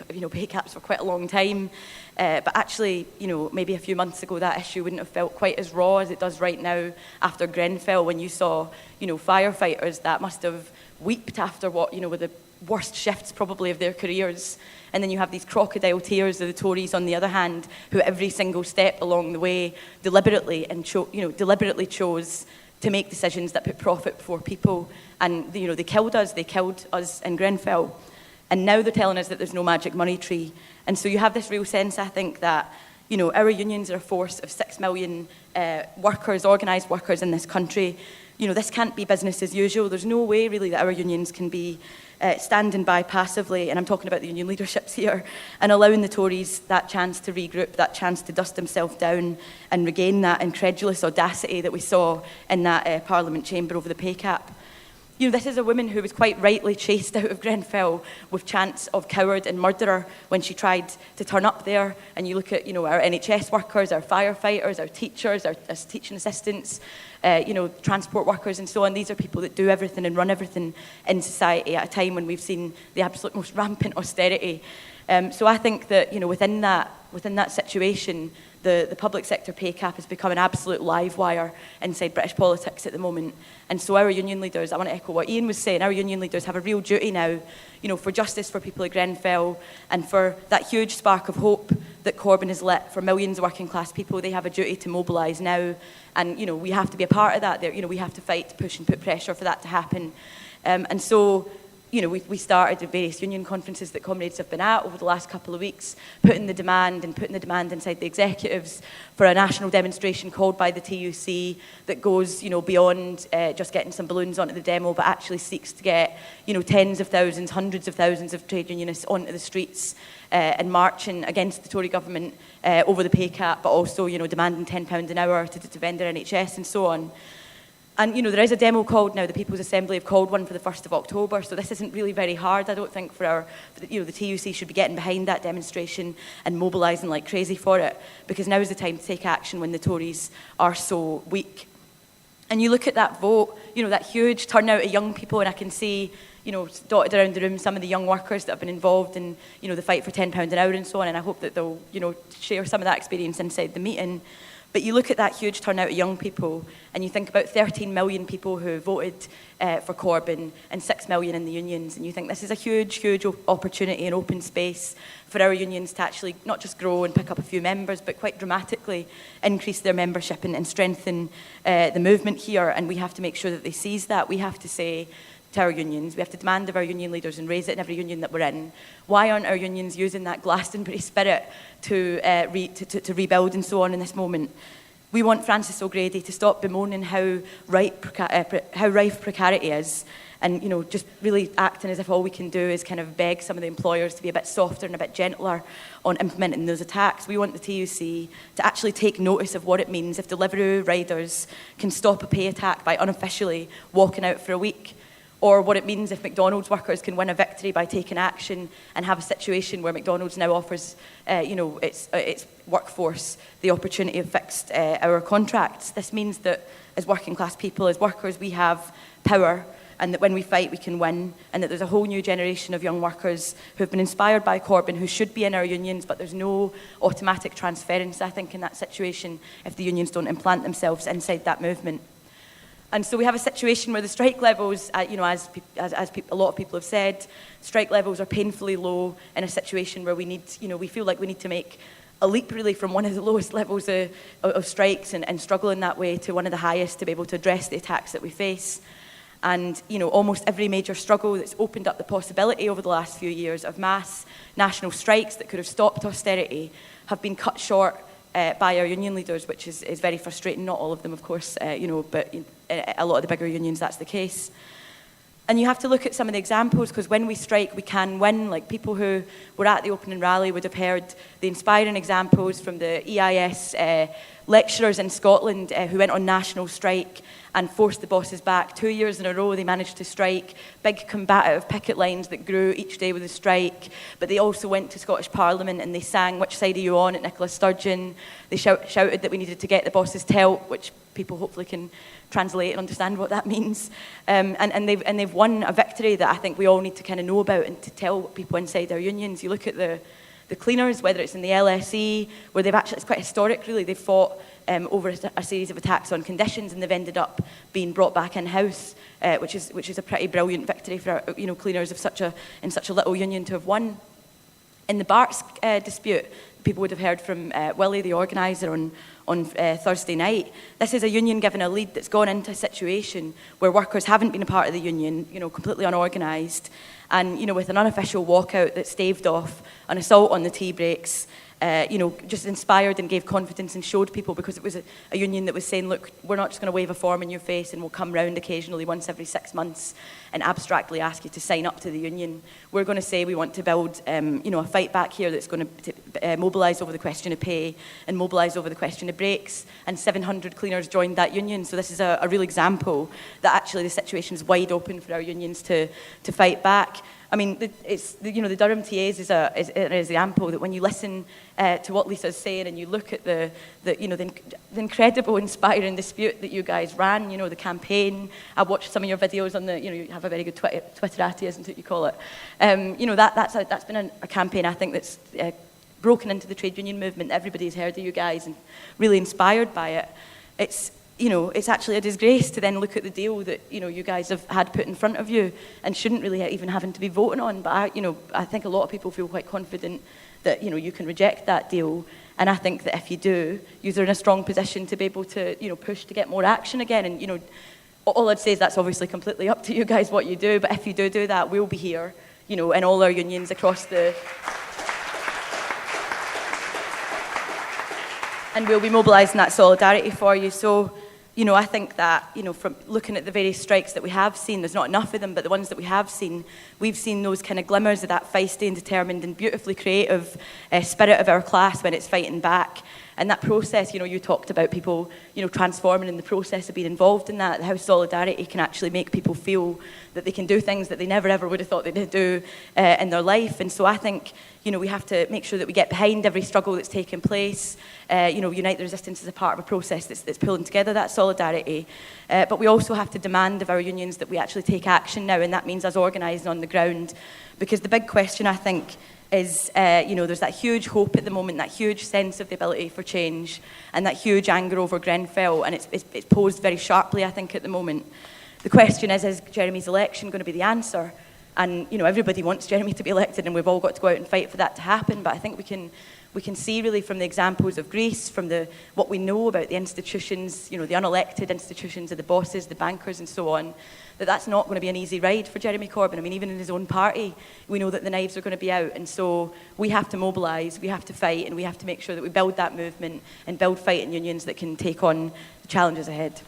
caps for quite a long time. But actually, you know, maybe a few months ago that issue wouldn't have felt quite as raw as it does right now after Grenfell, when you saw, you know, firefighters that must have wept after what, you know, were the worst shifts probably of their careers. And then you have these crocodile tears of the Tories on the other hand, who every single step along the way deliberately chose to make decisions that put profit before people. And, you know, they killed us in Grenfell. And now they're telling us that there's no magic money tree. And so you have this real sense, I think, that, you know, our unions are a force of 6 million workers, organised workers in this country. You know, this can't be business as usual. There's no way really that our unions can be standing by passively, and I'm talking about the union leaderships here, and allowing the Tories that chance to regroup, that chance to dust themselves down and regain that incredulous audacity that we saw in that Parliament chamber over the pay cap. You know, this is a woman who was quite rightly chased out of Grenfell with chants of coward and murderer when she tried to turn up there. And you look at, you know, our NHS workers, our firefighters, our teachers, our teaching assistants, transport workers and so on. These are people that do everything and run everything in society at a time when we've seen the absolute most rampant austerity. So I think that, you know, within that situation, the public sector pay cap has become an absolute live wire inside British politics at the moment. And so our union leaders, I want to echo what Ian was saying, our union leaders have a real duty now, you know, for justice for people at Grenfell and for that huge spark of hope that Corbyn has lit for millions of working class people. They have a duty to mobilise now. And, you know, we have to be a part of that. You know, we have to fight, push and put pressure for that to happen. And so, you know, we started at various union conferences that comrades have been at over the last couple of weeks, putting the demand inside the executives for a national demonstration called by the TUC that goes, you know, beyond just getting some balloons onto the demo, but actually seeks to get, you know, tens of thousands, hundreds of thousands of trade unionists onto the streets and marching against the Tory government over the pay cap, but also, you know, demanding £10 an hour to defend their NHS and so on. And, you know, there is a demo called now. The People's Assembly have called one for the 1st of October, so this isn't really very hard, I don't think, you know, the TUC should be getting behind that demonstration and mobilising like crazy for it, because now is the time to take action when the Tories are so weak. And you look at that vote, you know, that huge turnout of young people, and I can see, you know, dotted around the room some of the young workers that have been involved in, you know, the fight for £10 an hour and so on, and I hope that they'll, you know, share some of that experience inside the meeting. But you look at that huge turnout of young people, and you think about 13 million people who voted for Corbyn and 6 million in the unions, and you think this is a huge, huge opportunity and open space for our unions to actually not just grow and pick up a few members, but quite dramatically increase their membership and strengthen the movement here. And we have to make sure that they seize that. We have to say to our unions, we have to demand of our union leaders and raise it in every union that we're in. Why aren't our unions using that Glastonbury spirit to rebuild and so on in this moment? We want Francis O'Grady to stop bemoaning how rife precarity is, and, you know, just really acting as if all we can do is kind of beg some of the employers to be a bit softer and a bit gentler on implementing those attacks. We want the TUC to actually take notice of what it means if Deliveroo riders can stop a pay attack by unofficially walking out for a week, or what it means if McDonald's workers can win a victory by taking action and have a situation where McDonald's now offers, you know, its workforce the opportunity of fixed hour contracts. This means that as working class people, as workers, we have power, and that when we fight, we can win, and that there's a whole new generation of young workers who have been inspired by Corbyn, who should be in our unions, but there's no automatic transference, I think, in that situation if the unions don't implant themselves inside that movement. And so we have a situation where the strike levels, you know, as a lot of people have said, strike levels are painfully low in a situation where we need, you know, we feel like we need to make a leap really from one of the lowest levels of strikes and struggle in that way to one of the highest to be able to address the attacks that we face. And, you know, almost every major struggle that's opened up the possibility over the last few years of mass national strikes that could have stopped austerity have been cut short by our union leaders, which is very frustrating. Not all of them, of course, you know, but a lot of the bigger unions, that's the case. And you have to look at some of the examples, because when we strike, we can win. Like, people who were at the opening rally would have heard the inspiring examples from the EIS lecturers in Scotland who went on national strike and forced the bosses back. 2 years in a row they managed to strike, big combative picket lines that grew each day with the strike. But they also went to Scottish Parliament and they sang "Which Side Are You On" at Nicola Sturgeon. They shouted that we needed to get the bosses' help, which people hopefully can translate and understand what that means. And they've won a victory that I think we all need to kind of know about and to tell people inside our unions. You look at the cleaners, whether it's in the LSE, where they've actually, it's quite historic really, they've fought over a series of attacks on conditions, and they've ended up being brought back in-house, which is a pretty brilliant victory for our, you know, cleaners in such a little union to have won. In the Barts dispute, people would have heard from Willie, the organiser, on Thursday night. This is a union given a lead that's gone into a situation where workers haven't been a part of the union, you know, completely unorganised, and, you know, with an unofficial walkout that staved off an assault on the tea breaks, you know, just inspired and gave confidence and showed people, because it was a union that was saying, look, we're not just going to wave a form in your face and we'll come round occasionally once every 6 months and abstractly ask you to sign up to the union. We're going to say we want to build, you know, a fight back here that's going to mobilise over the question of pay and mobilise over the question of breaks. And 700 cleaners joined that union. So this is a real example that actually the situation is wide open for our unions to fight back. I mean, the Durham TAs is an example that when you listen to what Lisa's saying and you look at the incredible, inspiring dispute that you guys ran, you know, the campaign. I watched some of your videos on the, you know, you have a very good Twitterati, isn't it, you call it? You know, that's been a campaign, I think, that's broken into the trade union movement. Everybody's heard of you guys and really inspired by it. It's, you know, it's actually a disgrace to then look at the deal that, you know, you guys have had put in front of you and shouldn't really even having to be voting on. But I think a lot of people feel quite confident that, you know, you can reject that deal. And I think that if you do, you're in a strong position to be able to, you know, push to get more action again. And, you know, All I'd say is that's obviously completely up to you guys what you do, but if you do that, we'll be here, you know, in all our unions across the... and we'll be mobilising that solidarity for you. So, you know, I think that, you know, from looking at the various strikes that we have seen, there's not enough of them, but the ones that we have seen, we've seen those kind of glimmers of that feisty and determined and beautifully creative spirit of our class when it's fighting back. And that process, you know, you talked about people, you know, transforming in the process of being involved in that, how solidarity can actually make people feel that they can do things that they never ever would have thought they did do in their life. And so I think, you know, we have to make sure that we get behind every struggle that's taking place. You know, Unite the Resistance is a part of a process that's pulling together that solidarity. But we also have to demand of our unions that we actually take action now, and that means us organising on the ground. Because the big question, I think, is, you know, there's that huge hope at the moment, that huge sense of the ability for change, and that huge anger over Grenfell, and it's posed very sharply, I think, at the moment. The question is Jeremy's election going to be the answer? And, you know, everybody wants Jeremy to be elected, and we've all got to go out and fight for that to happen, but I think we can see really from the examples of Greece, from what we know about the institutions, you know, the unelected institutions of the bosses, the bankers and so on, that's not going to be an easy ride for Jeremy Corbyn. I mean, even in his own party, we know that the knives are going to be out. And so we have to mobilise, we have to fight, and we have to make sure that we build that movement and build fighting unions that can take on the challenges ahead.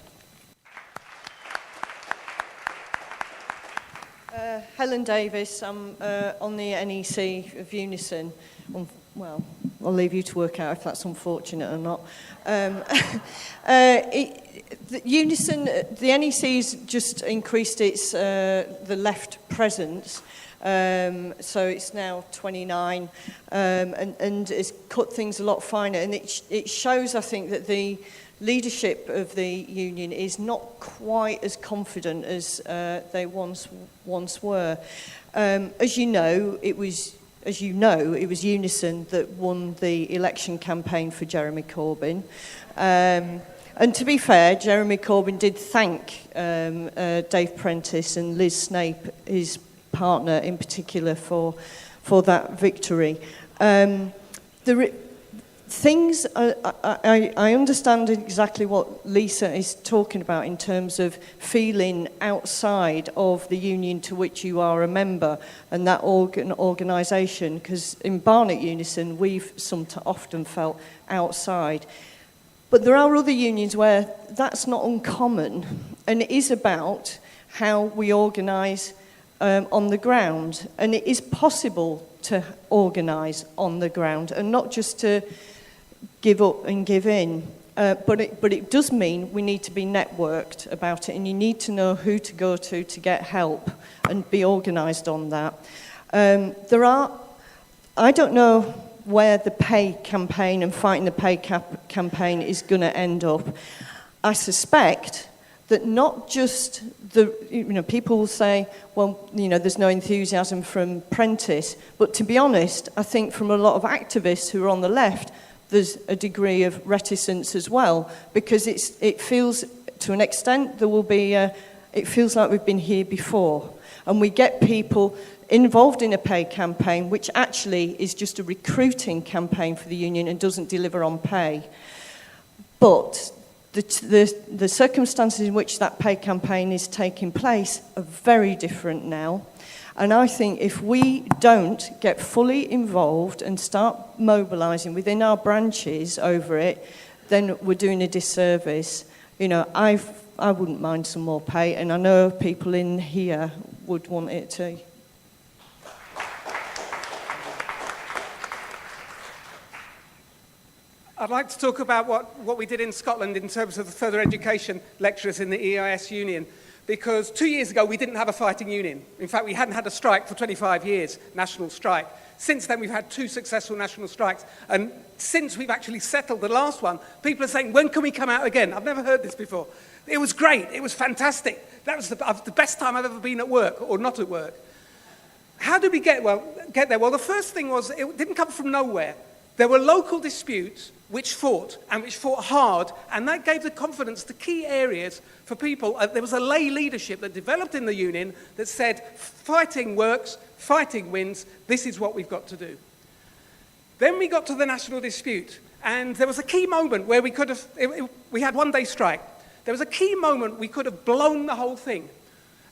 Helen Davis, I'm on the NEC of Unison. Well, I'll leave you to work out if that's unfortunate or not. Unison, the NEC's just increased its the left presence, so it's now 29, and it's cut things a lot finer. And it shows, I think, that the leadership of the union is not quite as confident as they once were. As you know, it was Unison that won the election campaign for Jeremy Corbyn. And to be fair, Jeremy Corbyn did thank Dave Prentice and Liz Snape, his partner in particular, for that victory. I understand exactly what Lisa is talking about in terms of feeling outside of the union to which you are a member and that organisation, because in Barnet Unison we've often felt outside. But there are other unions where that's not uncommon, and it is about how we organise on the ground. And it is possible to organise on the ground and not just to give up and give in. But it does mean we need to be networked about it, and you need to know who to go to get help and be organised on that. I don't know where the pay campaign and fighting the pay campaign is going to end up. I suspect that not just people will say, well, you know, there's no enthusiasm from Prentice, but to be honest, I think from a lot of activists who are on the left, there's a degree of reticence as well, because it feels, to an extent, it feels like we've been here before, and we get people involved in a pay campaign, which actually is just a recruiting campaign for the union and doesn't deliver on pay. But the circumstances in which that pay campaign is taking place are very different now. And I think if we don't get fully involved and start mobilising within our branches over it, then we're doing a disservice. You know, I wouldn't mind some more pay, and I know people in here would want it too. I'd like to talk about what we did in Scotland in terms of the further education lecturers in the EIS union, because 2 years ago we didn't have a fighting union. In fact, we hadn't had a strike for 25 years, national strike. Since then we've had 2 successful national strikes, and since we've actually settled the last one, people are saying, when can we come out again? I've never heard this before. It was great, it was fantastic. That was the best time I've ever been at work, or not at work. How did we get there? Well, the first thing was, it didn't come from nowhere. There were local disputes which fought hard, and that gave the confidence to key areas for people. There was a lay leadership that developed in the union that said, fighting works, fighting wins, this is what we've got to do. Then we got to the national dispute, and there was a key moment where we had one-day strike. There was a key moment we could have blown the whole thing.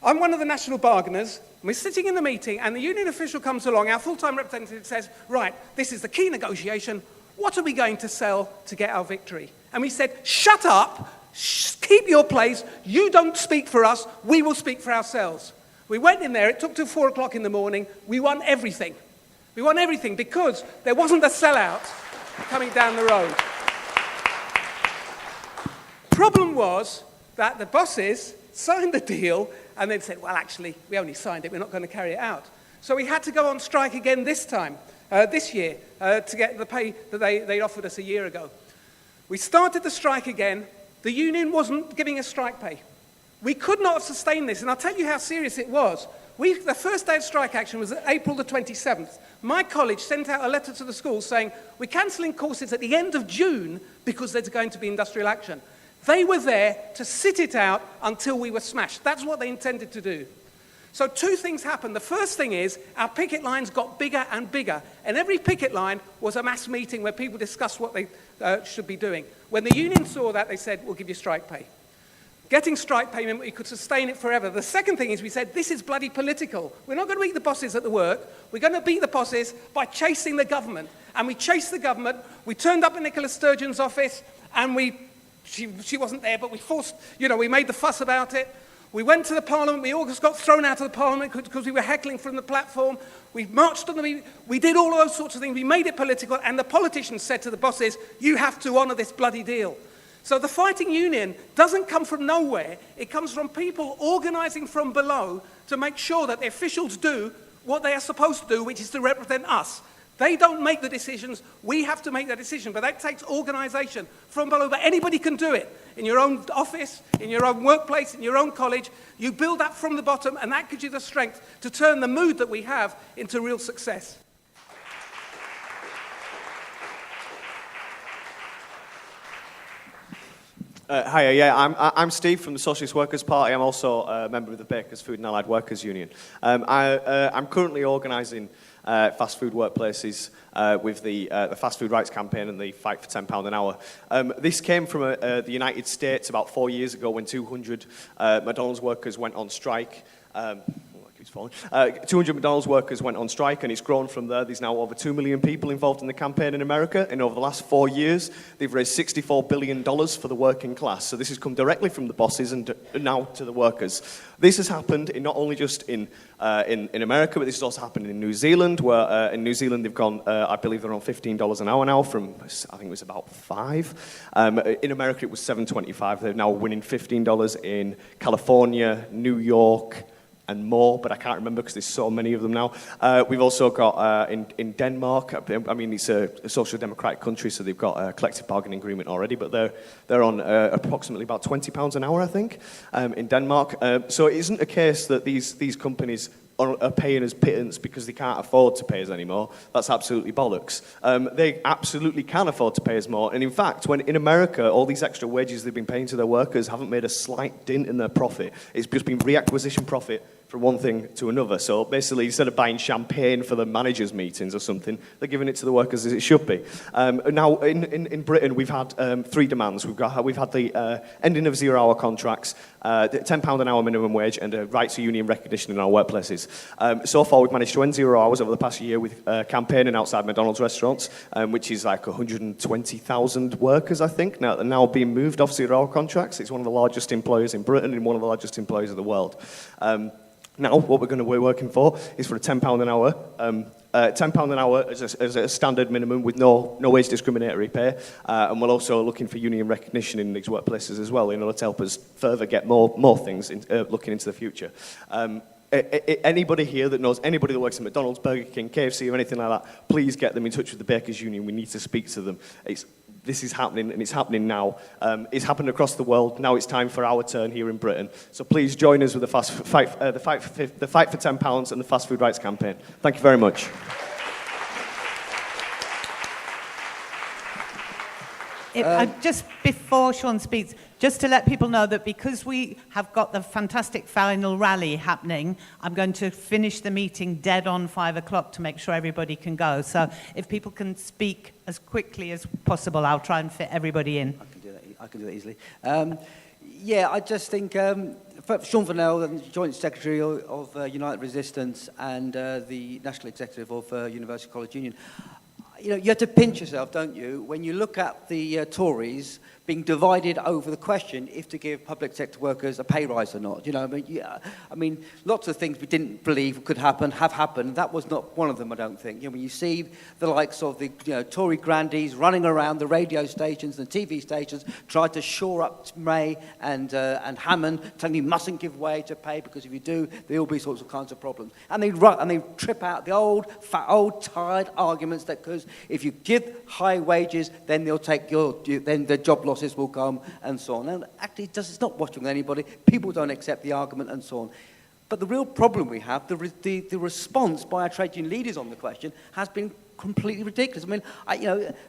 I'm one of the national bargainers, and we're sitting in the meeting, and the union official comes along, our full-time representative says, right, this is the key negotiation, what are we going to sell to get our victory? And we said, shut up, keep your place, you don't speak for us, we will speak for ourselves. We went in there, it took till 4 o'clock in the morning, we won everything. We won everything because there wasn't a sellout coming down the road. Problem was that the bosses signed the deal and then said, well, actually, we only signed it, we're not going to carry it out. So we had to go on strike again this year, to get the pay that they offered us a year ago. We started the strike again. The union wasn't giving us strike pay. We could not have sustained this, and I'll tell you how serious it was. The first day of strike action was April the 27th. My college sent out a letter to the schools saying, we're cancelling courses at the end of June because there's going to be industrial action. They were there to sit it out until we were smashed. That's what they intended to do. So 2 things happened. The first thing is our picket lines got bigger and bigger, and every picket line was a mass meeting where people discussed what they should be doing. When the union saw that, they said, we'll give you strike pay. Getting strike pay meant we could sustain it forever. The second thing is we said, this is bloody political. We're not going to beat the bosses at the work. We're going to beat the bosses by chasing the government. And we chased the government. We turned up at Nicola Sturgeon's office, and she wasn't there, but we made the fuss about it. We went to the Parliament. We all got thrown out of the Parliament because we were heckling from the platform. We marched on we did all those sorts of things. We made it political, and the politicians said to the bosses, you have to honour this bloody deal. So the fighting union doesn't come from nowhere. It comes from people organising from below to make sure that the officials do what they are supposed to do, which is to represent us. They don't make the decisions, we have to make the decision, but that takes organisation from below. But anybody can do it. In your own office, in your own workplace, in your own college, you build that from the bottom, and that gives you the strength to turn the mood that we have into real success. Hi, yeah, I'm Steve from the Socialist Workers' Party. I'm also a member of the Bakers Food and Allied Workers Union. I'm currently organising fast food workplaces with the Fast Food Rights Campaign and the Fight for £10 an hour. This came from the United States about 4 years ago when 200 McDonald's workers went on strike. 200 McDonald's workers went on strike, and it's grown from there. There's now over 2 million people involved in the campaign in America, and over the last 4 years, they've raised $64 billion for the working class. So this has come directly from the bosses and now to the workers. This has happened not only just in America, but this has also happened in New Zealand, where in New Zealand they've gone, I believe they're on $15 an hour now from, I think it was about $5. In America it was $7.25. They're now winning $15 in California, New York, and more, but I can't remember because there's so many of them now. We've also got in Denmark, I mean, it's a social democratic country, so they've got a collective bargaining agreement already, but they're on approximately about £20 an hour, I think, in Denmark. So it isn't a case that these companies are paying us pittance because they can't afford to pay us anymore. That's absolutely bollocks. They absolutely can afford to pay us more. And in fact, when in America, all these extra wages they've been paying to their workers haven't made a slight dint in their profit. It's just been reacquisition profit from one thing to another. So basically, instead of buying champagne for the managers' meetings or something, they're giving it to the workers as it should be. Now, in Britain, we've had 3 demands. We've had the ending of zero-hour contracts, £10 an hour minimum wage, and a right to union recognition in our workplaces. So far, we've managed to end 0 hours over the past year with campaigning outside McDonald's restaurants, which is like 120,000 workers, I think, now being moved off zero-hour contracts. It's one of the largest employers in Britain and one of the largest employers of the world. Now, what we're working for is for a £10 an hour. £10 an hour as a standard minimum with no wage discriminatory pay. And we're also looking for union recognition in these workplaces as well in order to help us further get more things looking into the future. Anybody here that knows anybody that works at McDonald's, Burger King, KFC or anything like that, please get them in touch with the Bakers Union. We need to speak to them. This is happening, and it's happening now. It's happened across the world. Now it's time for our turn here in Britain. So please join us with the fight for £10 and the Fast Food Rights Campaign. Thank you very much. Just before Sean speaks, just to let people know that because we have got the fantastic final rally happening, I'm going to finish the meeting dead on 5 o'clock to make sure everybody can go. So if people can speak as quickly as possible, I'll try and fit everybody in. I can do that easily. Yeah, I just think Sean Vernell, the Joint Secretary of United Resistance and the National Executive of University College Union, you have to pinch yourself, don't you, when you look at the Tories being divided over the question if to give public sector workers a pay rise or not. I mean, lots of things we didn't believe could happen have happened. That was not one of them, I don't think. When you see the likes of the Tory grandees running around the radio stations and TV stations, trying to shore up May and Hammond, telling you mustn't give way to pay because if you do, there will be sorts of kinds of problems. And they trip out the old tired arguments that because if you give high wages, then they'll take then the job losses will come and so on. And actually, it's not watching anybody. People don't accept the argument and so on. But the real problem we have, the response by our trade union leaders on the question has been completely ridiculous. I mean,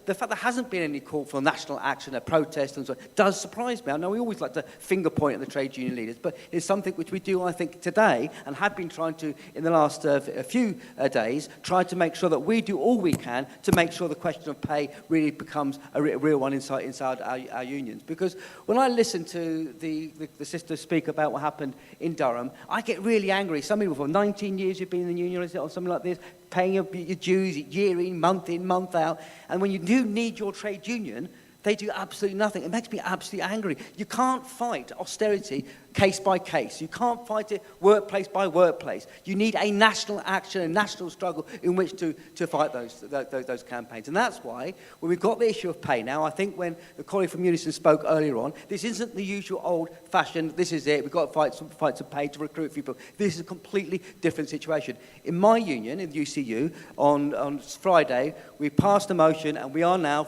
the fact there hasn't been any call for national action, a protest and so on, does surprise me. I know we always like to finger point at the trade union leaders, but it's something which we do, I think, today, and have been trying to, in the last few days, try to make sure that we do all we can to make sure the question of pay really becomes a real one inside our unions. Because when I listen to the sisters speak about what happened in Durham, I get really angry. Some people, for 19 years you've been in the union, or something like this, paying your dues year in, month out. And when you do need your trade union, they do absolutely nothing. It makes me absolutely angry. You can't fight austerity case by case. You can't fight it workplace by workplace. You need a national action, a national struggle in which to fight those campaigns. And that's why, when we've got the issue of pay now, I think when the colleague from Unison spoke earlier on, this isn't the usual old-fashioned, this is it, we've got to fight some pay to recruit people. This is a completely different situation. In my union, in the UCU, on Friday, we passed a motion and we are now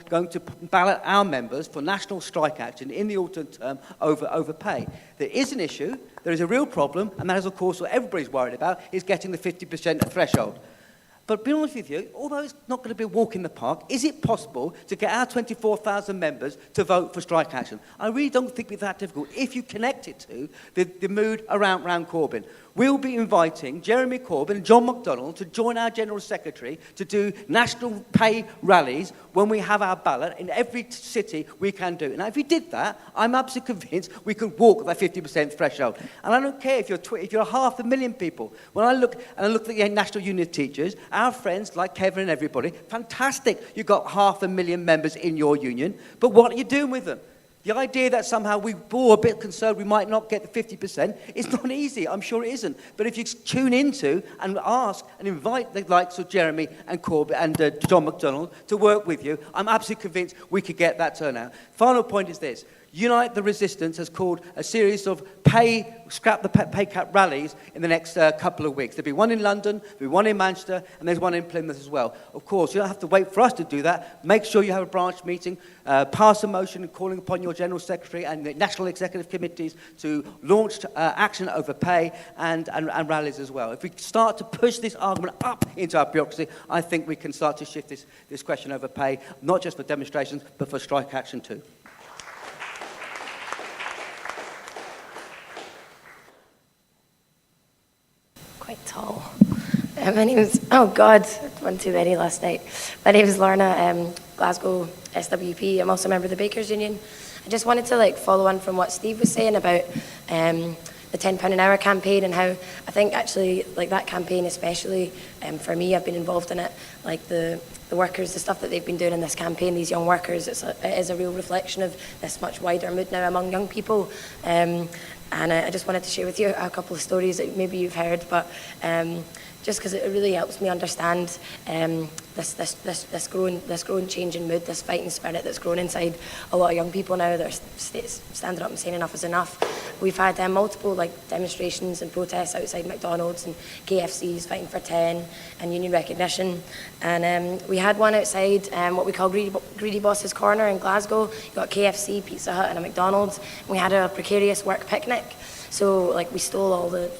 going to ballot our members for national strike action in the autumn term over pay. There is an issue, there is a real problem, and that is, of course, what everybody's worried about, is getting the 50% threshold. But to be honest with you, although it's not going to be a walk in the park, is it possible to get our 24,000 members to vote for strike action? I really don't think it's that difficult if you connect it to the mood around Corbyn. We'll be inviting Jeremy Corbyn and John McDonnell to join our General Secretary to do national pay rallies when we have our ballot in every city we can do. Now, if we did that, I'm absolutely convinced we could walk that 50% threshold. And I don't care if you're 500,000 people. When I look at the national union teachers, our friends like Kevin and everybody, fantastic. You've got 500,000 members in your union, but what are you doing with them? The idea that somehow we're a bit concerned we might not get the 50% is not easy. I'm sure it isn't. But if you tune into and ask and invite the likes of Jeremy and Corbyn and John McDonnell to work with you, I'm absolutely convinced we could get that turnout. Final point is this. Unite the Resistance has called a series of scrap the pay cap rallies in the next couple of weeks. There'll be one in London, there'll be one in Manchester, and there's one in Plymouth as well. Of course, you don't have to wait for us to do that. Make sure you have a branch meeting, pass a motion calling upon your General Secretary and the National Executive Committees to launch action over pay and rallies as well. If we start to push this argument up into our bureaucracy, I think we can start to shift this question over pay, not just for demonstrations, but for strike action too. Quite tall. My name is, oh God, I went too many last night. My name is Lorna, Glasgow SWP. I'm also a member of the Bakers Union. I just wanted to follow on from what Steve was saying about the £10 an hour campaign and how I think actually that campaign especially, for me, I've been involved in it, the workers, the stuff that they've been doing in this campaign, these young workers, it is a real reflection of this much wider mood now among young people. And I just wanted to share with you a couple of stories that maybe you've heard, but just because it really helps me understand this growing change in mood, this fighting spirit that's grown inside a lot of young people now that are standing up and saying enough is enough. We've had multiple demonstrations and protests outside McDonald's and KFC's fighting for 10 and union recognition. And we had one outside what we call Greedy Boss's Corner in Glasgow. You got KFC, Pizza Hut and a McDonald's. And we had a precarious work picnic. So we stole all the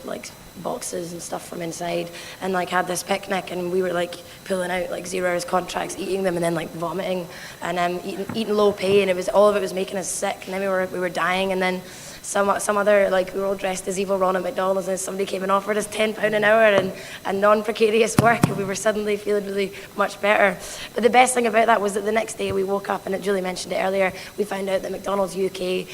boxes and stuff from inside and had this picnic, and we were pulling out 0 hours contracts, eating them and then vomiting and eating low pay, and all of it was making us sick, and then we were dying. And then some other, like, we were all dressed as evil Ron at McDonald's, and somebody came and offered us £10 an hour and non-precarious work, and we were suddenly feeling really much better. But the best thing about that was that the next day we woke up, and Julie mentioned it earlier, we found out that McDonald's UK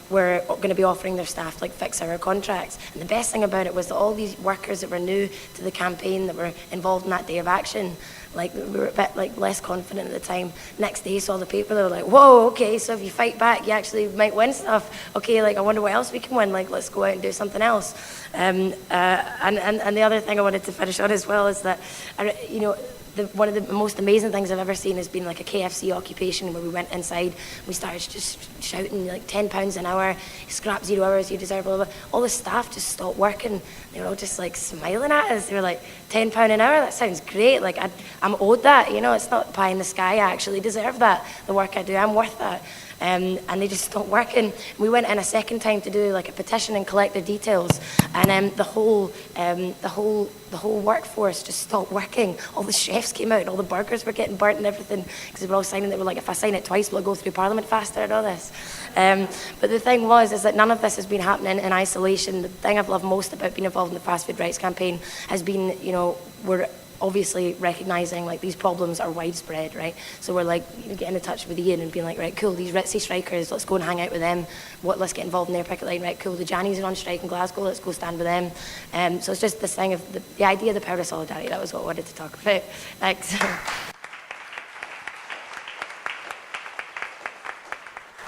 were going to be offering their staff like fixed-hour contracts. And the best thing about it was that all these workers that were new to the campaign, that were involved in that day of action, like, we were a bit like less confident at the time. Next day, saw the paper, they were like, whoa, okay, so if you fight back, you actually might win stuff. Okay, like, I wonder what else we can win. Like, let's go out and do something else. And the other thing I wanted to finish on as well is that, you know, one of the most amazing things I've ever seen has been like a KFC occupation where we went inside, we started just shouting like £10 an hour, scrap 0 hours, you deserve, blah, blah, blah. All the staff just stopped working. They were all just like smiling at us. They were like, £10 an hour, that sounds great. Like, I'm owed that, you know, it's not pie in the sky. I actually deserve that. The work I do, I'm worth that. And they just stopped working. We went in a second time to do like a petition and collect their details, and the whole workforce just stopped working. All the chefs came out, and all the burgers were getting burnt and everything, because they were all signing. They were like, if I sign it twice, will I go through Parliament faster and all this? But the thing is that none of this has been happening in isolation. The thing I've loved most about being involved in the Fast Food Rights campaign has been, you know, we're obviously recognising like these problems are widespread, right? So we're like, you know, getting in touch with Ian and being like, right, cool, these ritzy strikers, let's go and hang out with them. Let's get involved in their picket line, right, cool, the Jannies are on strike in Glasgow, let's go stand with them. So it's just this thing of the idea of the power of solidarity. That was what I wanted to talk about. Thanks.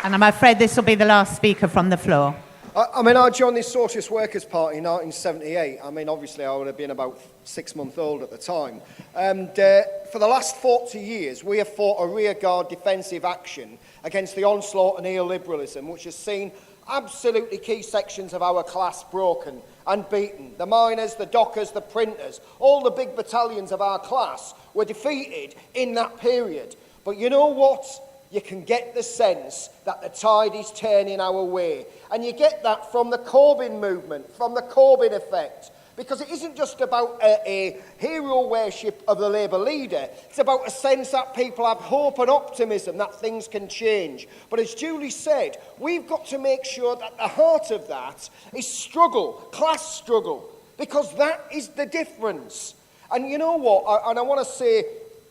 And I'm afraid this will be the last speaker from the floor. I mean, I joined the Socialist Workers' Party in 1978. I mean, obviously, I would have been about 6 months old at the time. And for the last 40 years, we have fought a rearguard defensive action against the onslaught of neoliberalism, which has seen absolutely key sections of our class broken and beaten. The miners, the dockers, the printers, all the big battalions of our class were defeated in that period. But you know what? You can get the sense that the tide is turning our way. And you get that from the Corbyn movement, from the Corbyn effect. Because it isn't just about a hero worship of the Labour leader. It's about a sense that people have hope and optimism that things can change. But as Julie said, we've got to make sure that the heart of that is struggle, class struggle. Because that is the difference. And you know what? And I want to say,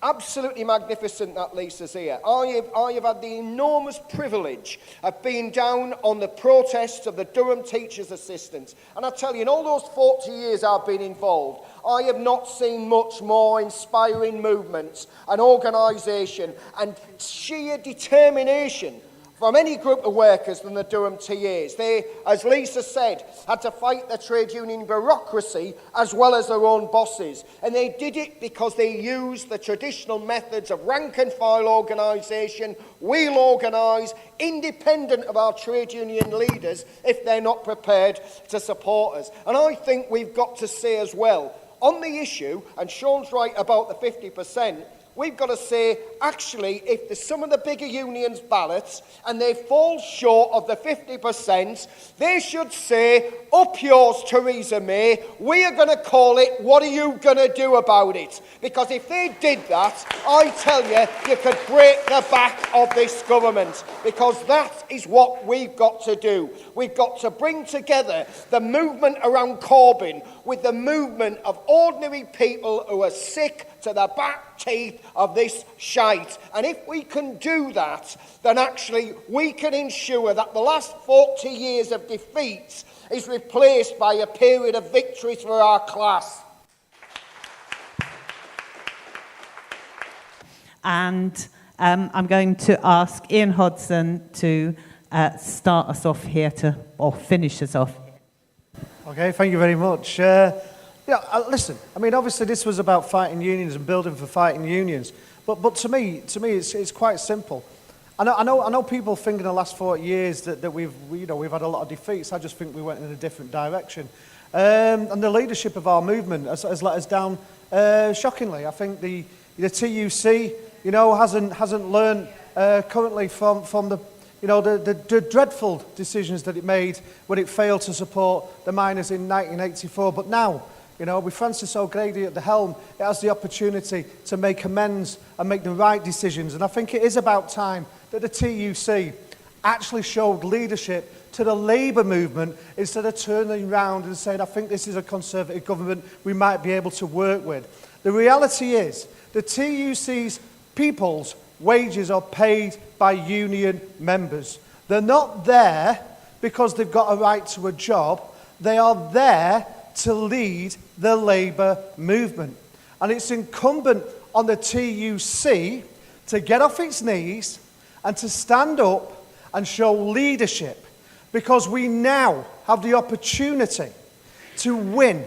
absolutely magnificent that Lisa's here. I have had the enormous privilege of being down on the protests of the Durham teachers' assistants. And I tell you, in all those 40 years I've been involved, I have not seen much more inspiring movements and organisation and sheer determination from any group of workers than the Durham TAs. They, as Lisa said, had to fight the trade union bureaucracy as well as their own bosses. And they did it because they used the traditional methods of rank and file organisation. We'll organise independent of our trade union leaders if they're not prepared to support us. And I think we've got to say as well, on the issue, and Sean's right about the 50%, we've got to say, actually, if there's some of the bigger unions' ballots and they fall short of the 50%, they should say, up yours, Theresa May, we are going to call it, what are you going to do about it? Because if they did that, I tell you, you could break the back of this government. Because that is what we've got to do. We've got to bring together the movement around Corbyn with the movement of ordinary people who are sick to the back teeth of this shite. And if we can do that, then actually we can ensure that the last 40 years of defeats is replaced by a period of victories for our class. And I'm going to ask Ian Hodson to start us off here or finish us off. Okay, thank you very much. Listen, I mean, obviously this was about fighting unions and building for fighting unions. But to me, it's quite simple. I know people think in the last 40 years that we've had a lot of defeats. I just think we went in a different direction. And the leadership of our movement has let us down shockingly. I think the TUC, hasn't learned currently from the dreadful decisions that it made when it failed to support the miners in 1984. But now, with Francis O'Grady at the helm, it has the opportunity to make amends and make the right decisions. And I think it is about time that the TUC actually showed leadership to the Labour movement instead of turning around and saying, I think this is a Conservative government we might be able to work with. The reality is the TUC's people's wages are paid by union members. They're not there because they've got a right to a job. They are there to lead the Labour movement. And it's incumbent on the TUC to get off its knees and to stand up and show leadership, because we now have the opportunity to win.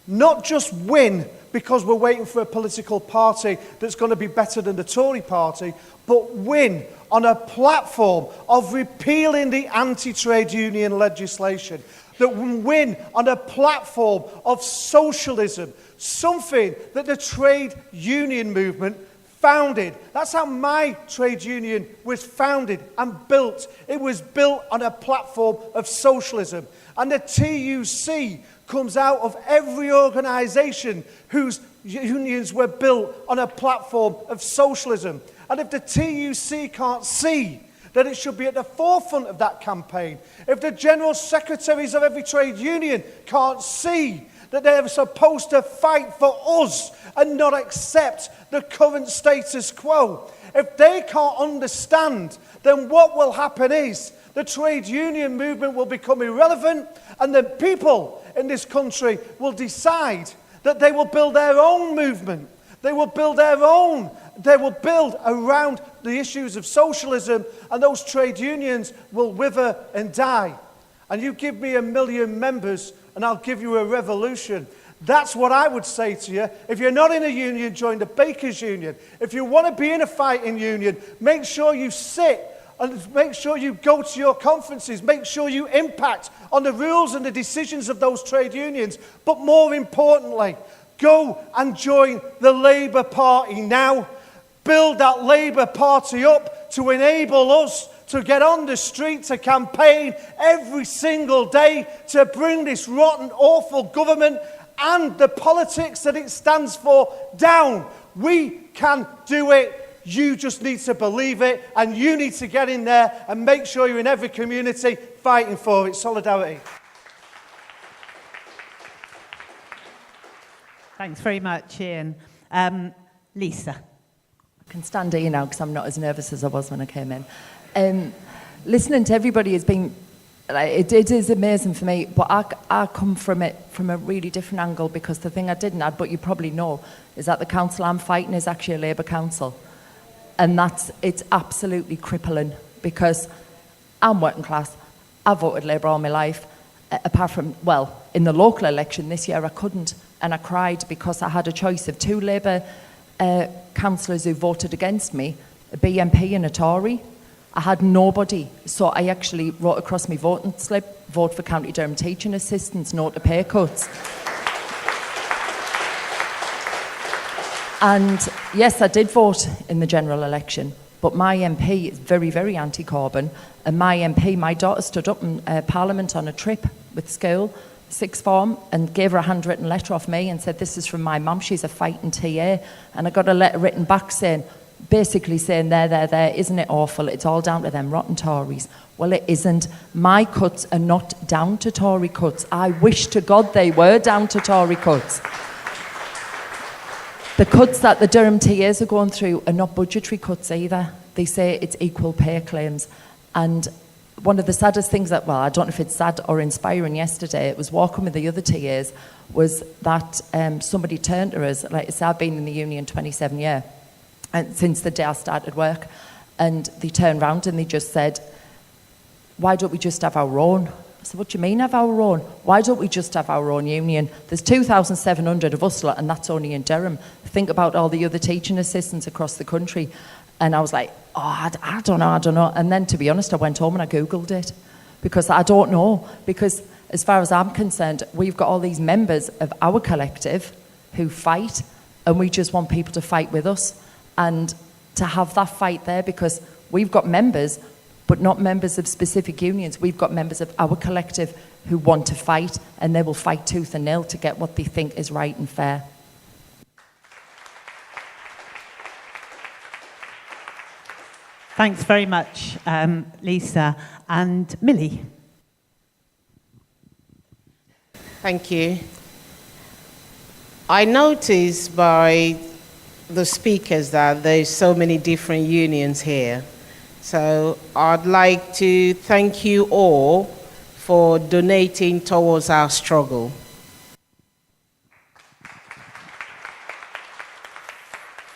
Not just win because we're waiting for a political party that's going to be better than the Tory party, but win on a platform of repealing the anti-trade union legislation, that will win on a platform of socialism, something that the trade union movement founded. That's how my trade union was founded and built. It was built on a platform of socialism. And the TUC comes out of every organisation whose unions were built on a platform of socialism. And if the TUC can't see that it should be at the forefront of that campaign, if the general secretaries of every trade union can't see that they're supposed to fight for us and not accept the current status quo, if they can't understand, then what will happen is the trade union movement will become irrelevant, and the people in this country will decide that they will build their own movement. They will build their own. They will build around the issues of socialism, and those trade unions will wither and die. And you give me 1 million members and I'll give you a revolution. That's what I would say to you. If you're not in a union, join the Bakers Union. If you want to be in a fighting union, make sure you sit and make sure you go to your conferences. Make sure you impact on the rules and the decisions of those trade unions. But more importantly, go and join the Labour Party now. Build that Labour Party up to enable us to get on the street to campaign every single day to bring this rotten, awful government and the politics that it stands for down. We can do it. You just need to believe it, and you need to get in there and make sure you're in every community fighting for it. Solidarity. Thanks very much, Ian. Lisa. I can stand here now because I'm not as nervous as I was when I came in. Listening to everybody has been, it is amazing for me, but I come from it from a really different angle, because the thing I didn't add, but you probably know, is that the council I'm fighting is actually a Labour council. And it's absolutely crippling, because I'm working class. I voted Labour all my life, apart from, well, in the local election this year I couldn't, and I cried because I had a choice of 2 Labour councillors who voted against me, a BMP and a Tory. I had nobody, so I actually wrote across my voting slip, vote for County Durham teaching assistants, no to pay cuts. And yes, I did vote in the general election, but my MP is very, very anti-Corbyn, and my MP, my daughter, stood up in Parliament on a trip with school, 6th form, and gave her a handwritten letter off me and said, this is from my mum, she's a fighting TA. And I got a letter written back saying, basically saying, there, isn't it awful? It's all down to them rotten Tories. Well, it isn't. My cuts are not down to Tory cuts. I wish to God they were down to Tory cuts. The cuts that the Durham TAs are going through are not budgetary cuts either. They say it's equal pay claims. And one of the saddest things that, well, I don't know if it's sad or inspiring, yesterday, it was walking with the other TAs, was that somebody turned to us, like I said, I've been in the union 27 years, and since the day I started work, and they turned round and they just said, why don't we just have our own? I said, what do you mean have our own? Why don't we just have our own union? There's 2,700 of us, and that's only in Durham. Think about all the other teaching assistants across the country. And I was like, oh, I don't know. And then, to be honest, I went home and I Googled it, because I don't know. Because as far as I'm concerned, we've got all these members of our collective who fight, and we just want people to fight with us. And to have that fight there, because we've got members, but not members of specific unions. We've got members of our collective who want to fight, and they will fight tooth and nail to get what they think is right and fair. Thanks very much, Lisa. And Millie. Thank you. I noticed by the speakers that there's so many different unions here. So I'd like to thank you all for donating towards our struggle.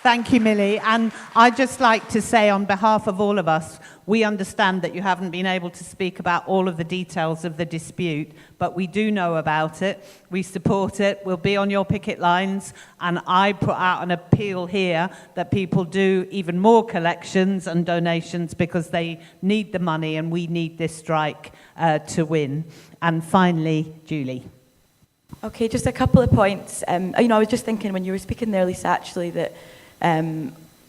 Thank you, Millie. And I'd just like to say on behalf of all of us, we understand that you haven't been able to speak about all of the details of the dispute, but we do know about it. We support it. We'll be on your picket lines. And I put out an appeal here that people do even more collections and donations because they need the money and we need this strike to win. And finally, Julie. Okay, just a couple of points. I was just thinking when you were speaking there, Lisa, actually, that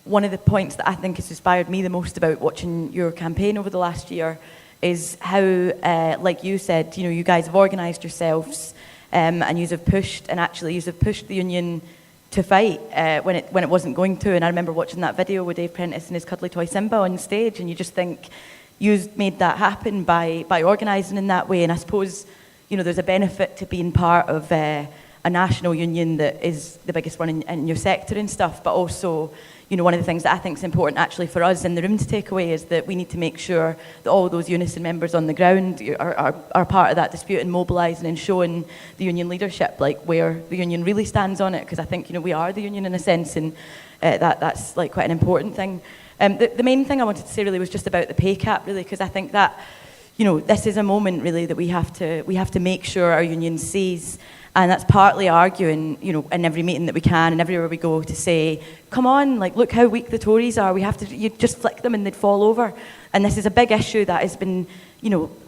one of the points that I think has inspired me the most about watching your campaign over the last year is how, like you said, you guys have organised yourselves and you have pushed the union to fight when it wasn't going to. And I remember watching that video with Dave Prentice and his cuddly toy Simba on stage, and you just think you made that happen by organising in that way. And I suppose there's a benefit to being part of a national union that is the biggest one in your sector and stuff, but also, one of the things that I think is important actually for us in the room to take away is that we need to make sure that all those unison members on the ground are part of that dispute and mobilising and showing the union leadership where the union really stands on it, because I think we are the union in a sense, and that's quite an important thing. The main thing I wanted to say really was just about the pay cap, really, because I think that this is a moment really that we have to make sure our union sees. And that's partly arguing, in every meeting that we can and everywhere we go to say, come on, look how weak the Tories are. You just flick them and they'd fall over. And this is a big issue that has been,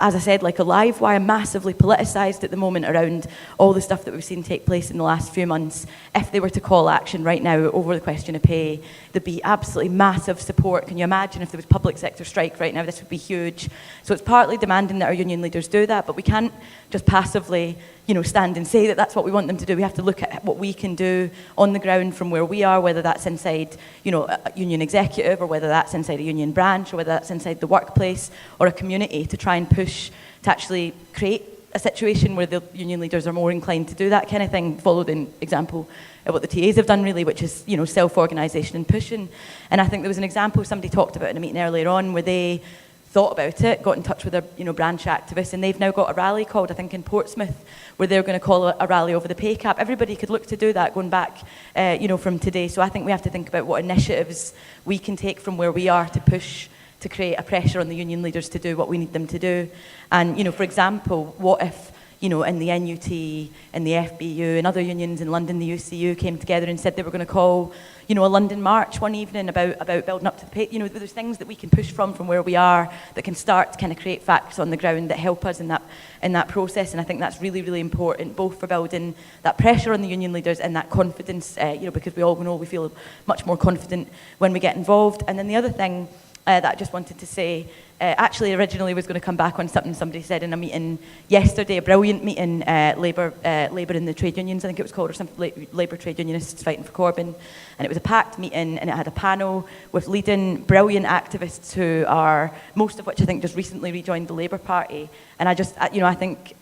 as I said, like a live wire, massively politicised at the moment around all the stuff that we've seen take place in the last few months. If they were to call action right now over the question of pay, there'd be absolutely massive support. Can you imagine if there was public sector strike right now? This would be huge. So it's partly demanding that our union leaders do that, but we can't just passively stand and say that that's what we want them to do. We have to look at what we can do on the ground from where we are, whether that's inside, a union executive, or whether that's inside a union branch, or whether that's inside the workplace or a community, to try and push to actually create a situation where the union leaders are more inclined to do that kind of thing, followed in example what the TAs have done really, which is, self-organisation and pushing. And I think there was an example somebody talked about in a meeting earlier on where they thought about it, got in touch with their branch activists, and they've now got a rally called, I think, in Portsmouth, where they're going to call a rally over the pay cap. Everybody could look to do that going back, from today. So I think we have to think about what initiatives we can take from where we are to push to create a pressure on the union leaders to do what we need them to do. And, for example, what if, in the NUT and the FBU and other unions in London, the UCU came together and said they were going to call, a London march one evening about building up to the pay. There's things that we can push from where we are that can start to kind of create facts on the ground that help us in that process. And I think that's really, really important, both for building that pressure on the union leaders and that confidence, because we all know we feel much more confident when we get involved. And then the other thing that I just wanted to say, actually originally was going to come back on something somebody said in a meeting yesterday, a brilliant meeting, Labour and the trade unions, I think it was called, or something, Labour trade unionists fighting for Corbyn. And it was a packed meeting, and it had a panel with leading brilliant activists who are, most of which I think just recently rejoined the Labour Party. And I just, I think,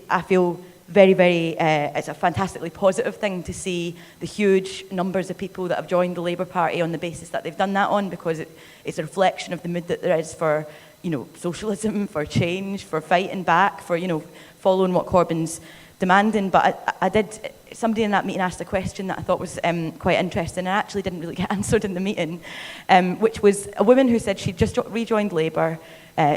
I feel very, very, it's a fantastically positive thing to see the huge numbers of people that have joined the Labour Party on the basis that they've done that on, because it's a reflection of the mood that there is for, socialism, for change, for fighting back, for, following what Corbyn's demanding. But I did, somebody in that meeting asked a question that I thought was quite interesting, and I actually didn't really get answered in the meeting, which was a woman who said she'd just rejoined Labour,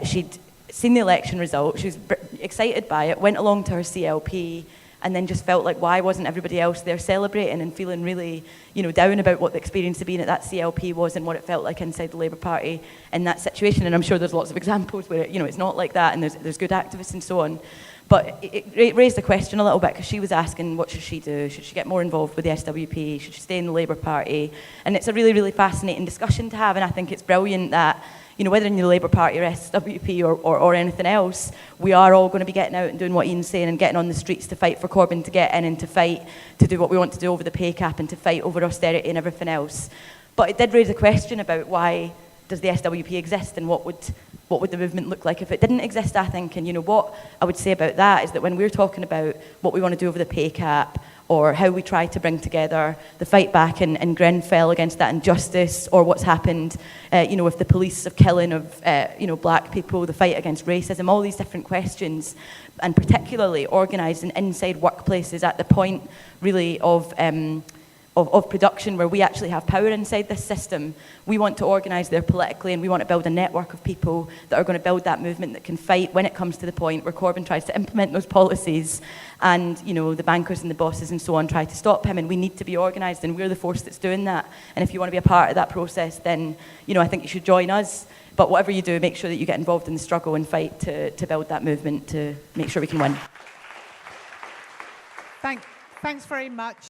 she'd seen the election result, she was excited by it, went along to her CLP, and then just felt like, why wasn't everybody else there celebrating and feeling really, down about what the experience of being at that CLP was and what it felt like inside the Labour Party in that situation. And I'm sure there's lots of examples where, it's not like that, and there's good activists and so on. But it raised the question a little bit, because she was asking, what should she do? Should she get more involved with the SWP? Should she stay in the Labour Party? And it's a really, really fascinating discussion to have, and I think it's brilliant that, whether in the Labour Party or SWP or anything else, we are all going to be getting out and doing what Ian's saying and getting on the streets to fight for Corbyn to get in and to fight to do what we want to do over the pay cap and to fight over austerity and everything else. But it did raise a question about why, does the SWP exist, and what would the movement look like if it didn't exist, I think. And, you know, what I would say about that is that when we're talking about what we want to do over the pay cap, or how we try to bring together the fight back in Grenfell against that injustice, or what's happened, you know, with the police of killing of, you know, black people, the fight against racism, all these different questions, and particularly organising inside workplaces at the point, really, of production, where we actually have power inside this system. We want to organise there politically, and we want to build a network of people that are going to build that movement that can fight when it comes to the point where Corbyn tries to implement those policies, and, you know, the bankers and the bosses and so on try to stop him. And we need to be organised, and we're the force that's doing that. And if you want to be a part of that process, then, you know, I think you should join us. But whatever you do, make sure that you get involved in the struggle and fight to build that movement to make sure we can win. Thanks very much.